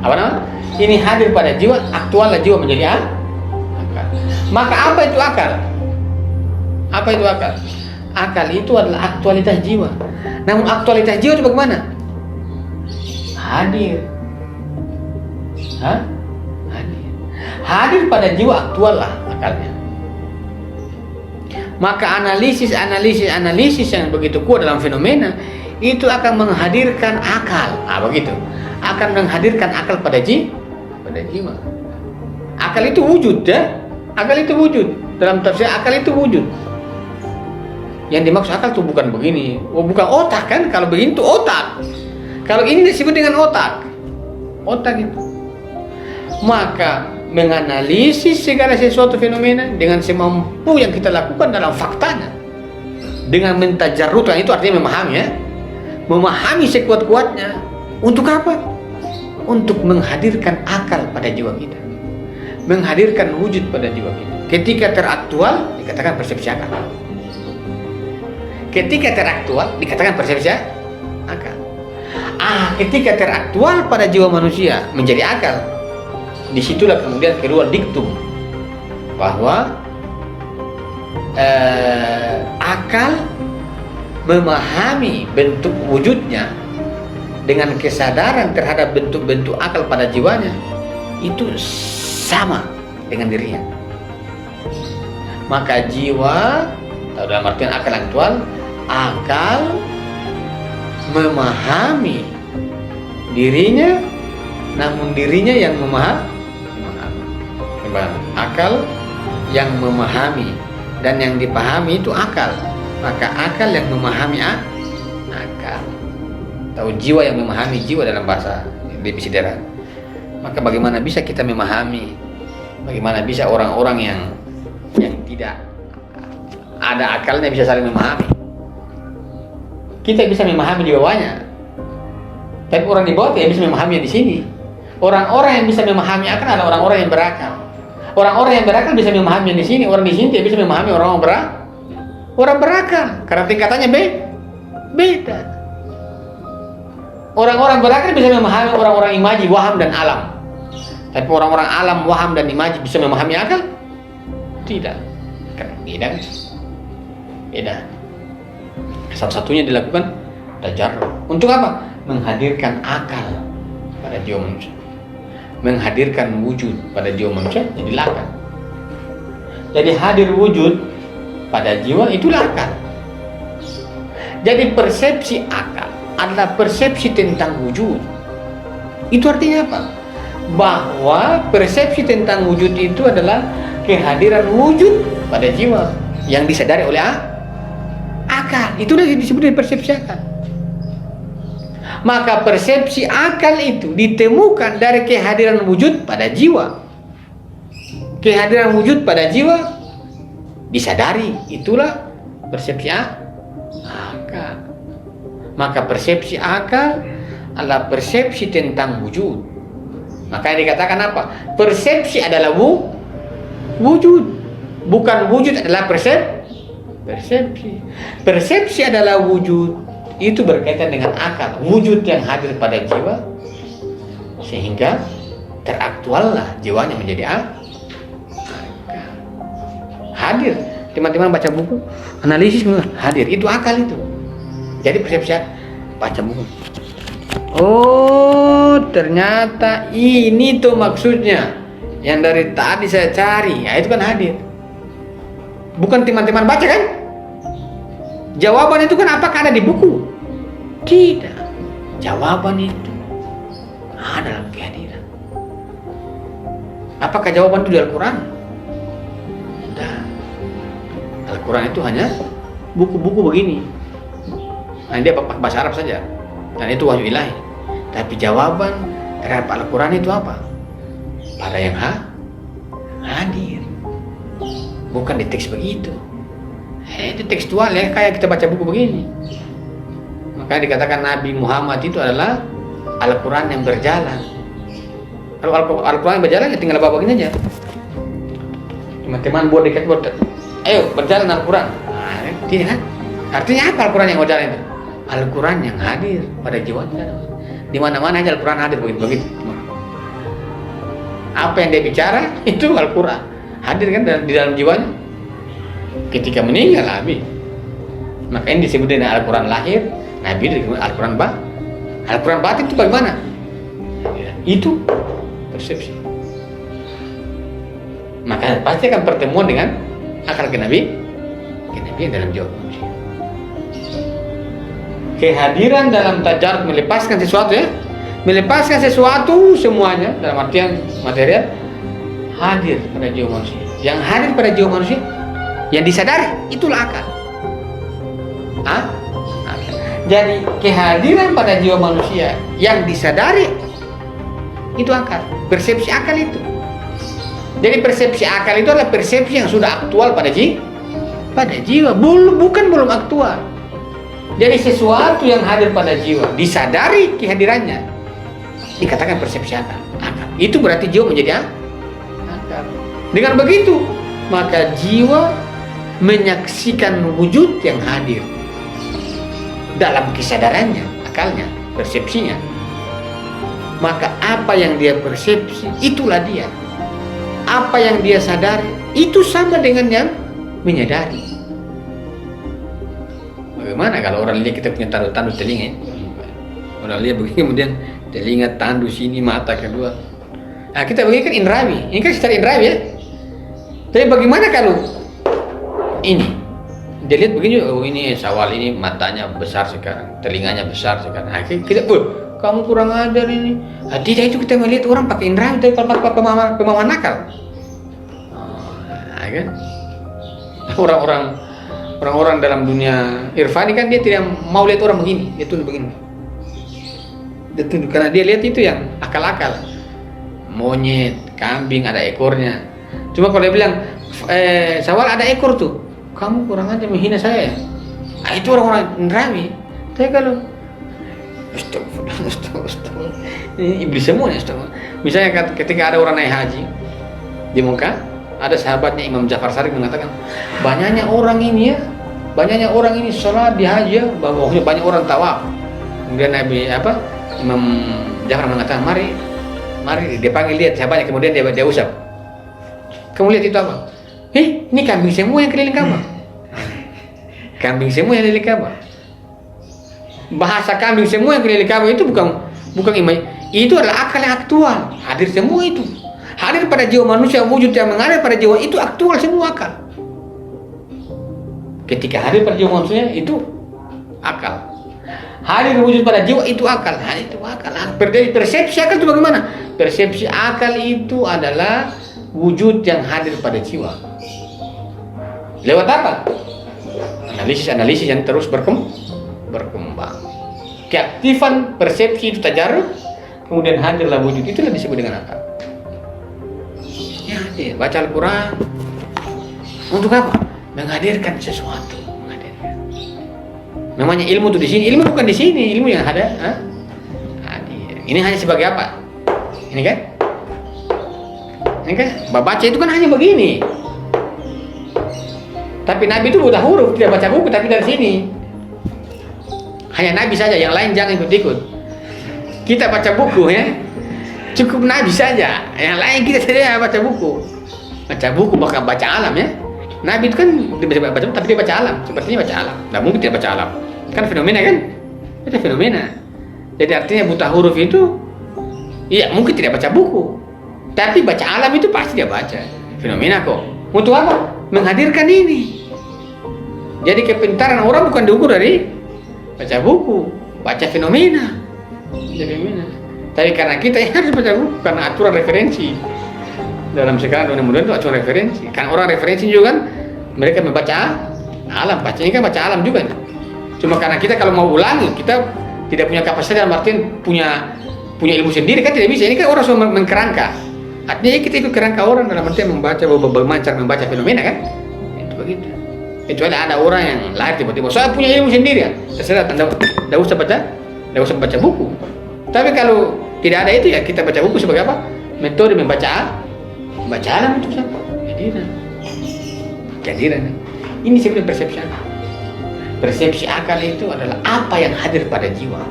Apa nama? Ini hadir pada jiwa, aktual jiwa menjadi akal. Maka apa itu akal? Apa itu akal? Akal itu adalah aktualitas jiwa. Namun aktualitas jiwa itu bagaimana? Hadir. Hadir pada jiwa, aktual lah akalnya. Maka analisis yang begitu kuat dalam fenomena itu akan menghadirkan akal. Begitu. Akan menghadirkan akal pada jiwa. Akal itu wujud ya. Akal itu wujud. Dalam tafsir akal itu wujud. Yang dimaksud akal itu bukan begini. Bukan otak kan? Kalau begini itu otak. Kalau ini disebut dengan otak. Otak itu. Maka menganalisis segala sesuatu fenomena dengan semampu yang kita lakukan dalam faktanya. Dengan mentajarrudkan, itu artinya memahami ya. Memahami sekuat-kuatnya. Untuk apa? Untuk menghadirkan akal pada jiwa kita. Menghadirkan wujud pada jiwa kita. Ketika teraktual dikatakan persepsi akal. Ketika teraktual dikatakan persepsi akal. Ketika teraktual pada jiwa manusia menjadi akal. Disitulah kemudian keluar diktum bahwa akal memahami bentuk wujudnya dengan kesadaran terhadap bentuk-bentuk akal pada jiwanya itu sama dengan dirinya. Maka jiwa atau dalam artian akal aktual, akal memahami dirinya, namun dirinya yang memahami. Akal yang memahami dan yang dipahami itu akal. Maka akal yang memahami akal. Tahu jiwa yang memahami jiwa dalam bahasa definisi sederhana. Maka bagaimana bisa kita memahami? Bagaimana bisa orang-orang yang tidak ada akalnya bisa saling memahami? Kita bisa memahami di bawahnya, tapi orang di bawah tidak bisa memahami yang di sini. Orang-orang yang bisa memahami akal adalah orang-orang yang berakal. Orang-orang yang berakal bisa memahami yang di sini. Orang di sini tidak bisa memahami orang berakal karena tingkatannya beda. Orang-orang berakal bisa memahami orang-orang imaji, waham dan alam. Tapi orang-orang alam, waham dan imaji bisa memahami akal? Tidak. Beda. Satu-satunya dilakukan tajarrud. Untuk apa? Menghadirkan akal pada jiwa manusia. Menghadirkan wujud pada jiwa manusia jadi akal. Jadi hadir wujud pada jiwa itulah akal. Jadi persepsi akal adalah persepsi tentang wujud. Itu artinya apa? Bahwa persepsi tentang wujud itu adalah kehadiran wujud pada jiwa yang disadari oleh akal. Itulah yang disebut dengan persepsi akal. Maka persepsi akal itu ditemukan dari kehadiran wujud pada jiwa. Kehadiran wujud pada jiwa disadari, itulah persepsi akal. Maka persepsi akal adalah persepsi tentang wujud. Maka dikatakan apa? Persepsi adalah wujud. Bukan wujud adalah persepsi. Persepsi adalah wujud. Itu berkaitan dengan akal, wujud yang hadir pada jiwa, sehingga teraktuallah jiwanya menjadi akal. Hadir Teman-teman baca buku, analisis hadir, itu akal itu. Jadi persepsi baca buku. Oh, ternyata ini tuh maksudnya yang dari tadi saya cari. Ya, itu kan hadir. Bukan teman-teman baca kan? Jawaban itu kan apakah ada di buku? Tidak. Jawaban itu ada dalam kehadiran. Apakah jawaban itu di Al-Quran? Tidak. Al-Quran itu hanya buku-buku begini. Nah, dia pakai bahasa Arab saja. Dan itu wahyu ilahi. Tapi jawaban terhadap Al-Quran itu apa? Pada yang hadir. Bukan di teks begitu. Itu tekstual ya, kayak kita baca buku begini. Makanya dikatakan Nabi Muhammad itu adalah Al-Quran yang berjalan. Kalau Al-Quran yang berjalan ya tinggal bawa begini aja. Teman-teman buat dekat buat, ayo berjalan Al-Quran. Nah, tidak kan? Artinya apa Al-Quran yang berjalan itu? Al-Quran yang hadir pada jiwa kita. Di mana-mana aja Al-Quran hadir begitu. Apa yang dia bicara itu Al-Quran hadir kan di dalam jiwanya. Ketika meninggal Nabi, maka ini disebut dengan Al-Quran lahir, Nabi disebut Al-Quran Al-Quran batin itu bagaimana? Itu persepsi. Maka pasti akan pertemuan dengan akal Nabi dalam jiwa manusia. Kehadiran dalam tajarud melepaskan sesuatu ya, melepaskan sesuatu semuanya dalam artian material hadir pada jiwa manusia. Yang hadir pada jiwa manusia yang disadari itulah akal. Jadi kehadiran pada jiwa manusia yang disadari itu akal, persepsi akal itu. Jadi persepsi akal itu adalah persepsi yang sudah aktual pada jiwa, belum aktual. Jadi sesuatu yang hadir pada jiwa disadari kehadirannya dikatakan persepsi akal. Itu berarti jiwa menjadi akal. Dengan begitu maka jiwa menyaksikan wujud yang hadir dalam kesadarannya, akalnya, persepsinya. Maka apa yang dia persepsi itulah dia. Apa yang dia sadari itu sama dengan yang menyadari. Bagaimana kalau orang lihat kita punya tandus telinga? Orang lihat begini kemudian telinga, tandus sini, mata kedua. Nah, kita begini kan indrawi. Ini kan secara indrawi ya. Tapi bagaimana kalau ini dia lihat begini, oh ini Syawal ini matanya besar sekarang, telinganya besar sekarang. Nah, kita kamu kurang ajar ini. Nah, tidak, itu kita melihat orang pakai indra, tapi kalau pakai pemahaman nakal. Nah, kan? Orang-orang dalam dunia irfani kan dia tidak mau lihat orang begini, dia tunduk begini. Dia tunduk karena dia lihat itu yang akal-akal. Monyet, kambing ada ekornya. Cuma kalau dia bilang Syawal ada ekor tuh, kamu kurang aja menghina saya. Nah, itu orang-orang indrawi. Tapi kalau Astagfirullah. Ini iblis semua ya. Misalnya ketika ada orang naik haji di Mekah, ada sahabatnya Imam Ja'far Shadiq mengatakan, banyaknya orang ini sholat di haji ya, bahwa banyak orang tawaf. Kemudian Imam Ja'far mengatakan, mari dia panggil, lihat sahabatnya, kemudian dia usap. Kamu lihat itu apa? Ini kambing semua yang keliling Ka'bah. Kambing semua yang keliling Ka'bah. Bahasa kambing semua yang keliling Ka'bah itu bukan imaj, itu adalah akal yang aktual. Hadir semua itu. Hadir pada jiwa manusia, wujud yang mengalir pada jiwa itu aktual semua akal. Ketika hadir pada jiwa manusia itu akal. Hadir wujud pada jiwa itu akal. Hadir itu akal. Persepsi akal itu bagaimana? Persepsi akal itu adalah wujud yang hadir pada jiwa. Lewat apa? Analisis yang terus berkembang. Keaktifan persepsi itu tajarrud, kemudian hadirlah wujud, itulah disebut dengan akal. Ya, baca Al-Quran untuk apa? Menghadirkan sesuatu. Namanya ilmu itu di sini, ilmu bukan di sini, ilmu yang ada. Hadir. Ini hanya sebagai apa? Ini kan? Baca itu kan hanya begini. Tapi Nabi itu buta huruf, tidak baca buku, tapi dari sini. Hanya Nabi saja, yang lain jangan ikut-ikut. Kita baca buku ya, cukup Nabi saja. Yang lain kita tidak baca buku. Baca buku bahkan baca alam ya. Nabi itu kan dia bisa baca tapi dia baca alam, sepertinya baca alam. Nggak mungkin tidak baca alam. Kan fenomena kan? Itu fenomena. Jadi artinya buta huruf itu, iya mungkin tidak baca buku, tapi baca alam itu pasti dia baca. Fenomena kok. Untuk apa? Menghadirkan ini. Jadi kepintaran orang bukan diukur dari baca buku, baca fenomena. Fenomena. Tapi karena kita yang harus baca buku, karena aturan referensi. Dalam sekarang dunia modern itu aturan referensi. Kan orang referensi juga kan mereka membaca alam, bacanya kan baca alam juga. Cuma karena kita kalau mau ulangi, kita tidak punya kapasitas dalam artian punya ilmu sendiri kan tidak bisa. Ini kan orang semua mengkerangka. Artinya kita ikut kerangka orang dalam artian membaca bagaimana cara membaca fenomena kan. Itu begitu. Kecuali ada orang yang lahir tiba-tiba saya punya ilmu sendiri ya. Terserah, tidak usah baca buku. Tapi kalau tidak ada itu ya kita baca buku sebagai apa? Metode membaca alam itu siapa? Kehadiran. Ini sebenarnya persepsi akal. Persepsi akal itu adalah apa yang hadir pada jiwa.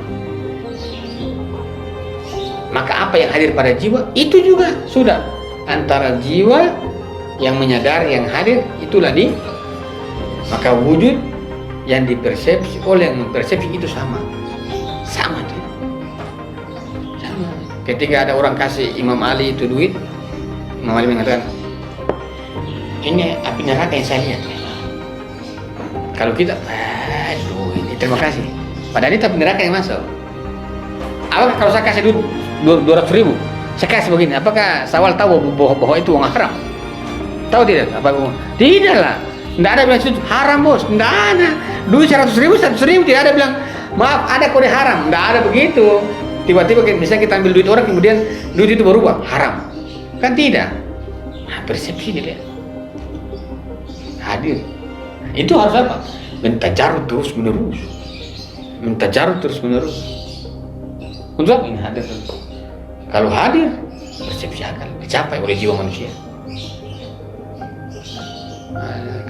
Maka apa yang hadir pada jiwa itu juga sudah antara jiwa yang menyadari yang hadir itulah maka wujud yang dipersepsi oleh yang mempersepsi itu sama tuh. Sama. Ketika ada orang kasih Imam Ali itu duit, Imam Ali mengatakan ini api neraka yang saya lihat. Kalau kita ini terima kasih, padahal itu api neraka yang masuk. Apakah kalau saya kasih duit 200.000 saya kasih begini, apakah Sawal tahu bahwa itu uang haram? Tahu tidak? Tidak lah. Tidak ada bilang itu haram bos, tidak ada. Duit 100.000 tidak ada bilang maaf ada kode haram, tidak ada begitu. Tiba-tiba misalnya kita ambil duit orang kemudian duit itu berubah haram, kan tidak. Nah, persepsi dia hadir. Itu harus apa? Mentajarut terus menerus. Untuk apa ini hadir? Kalau hadir persepsi akal dicapai oleh jiwa manusia.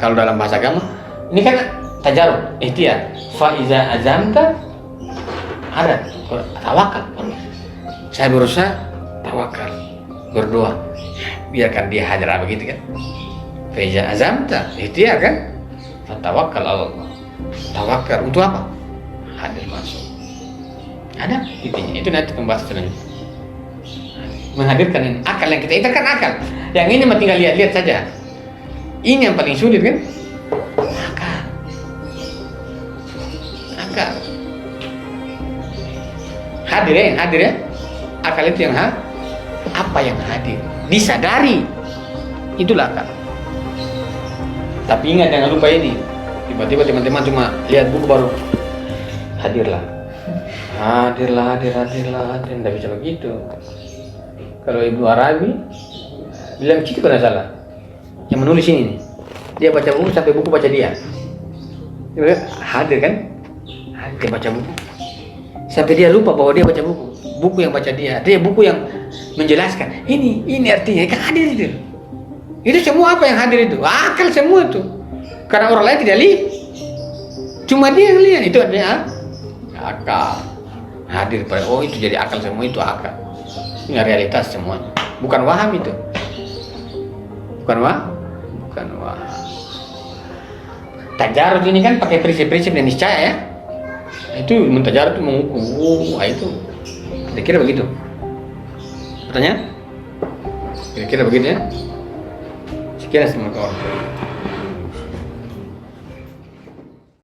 Kalau dalam bahasa agama ini kan tajarud, ikhtiar. Fa iza azamta ada tawakal. Saya berusaha tawakal, berdoa. Biarkan dia hadir begitu kan. Fa iza azamta ikhtiar kan. Fa tawakkal Allah. Tawakal untuk apa? Hadir masuk. Ada intinya. Itu nanti pembahasan selanjutnya. Menghadirkan ini akal yang kita itu kan akal. Yang ini mah tinggal lihat-lihat saja. Ini yang paling sulit kan? Akal. Hadir ya. Akal itu yang apa yang hadir? Disadari. Itulah akal. Tapi ingat jangan lupa ini. Tiba-tiba teman-teman cuma lihat buku baru hadirlah. Tidak bisa begitu. Kalau Ibnu Arabi bilang gitu kan salah. Yang menulis ini nih, dia baca buku sampai buku baca dia. Dia hadir kan? Dia baca buku sampai dia lupa bahwa dia baca buku yang baca dia. Dia buku yang menjelaskan ini artinya kan hadir itu. Itu semua apa yang hadir itu? Akal semua itu. Karena orang lain tidak lihat, cuma dia yang lihat. Itu artinya akal hadir pada itu jadi akal semua itu akal. Ini realitas semuanya. Bukan waham itu. Bukan waham. Tajarud ini kan pakai prinsip-prinsip dan niscaya ya. Itu mentajarud itu mengukur. Itu kira-kira begitu. Pertanyaan? Kira-kira begitu ya. Sekian semua kawan.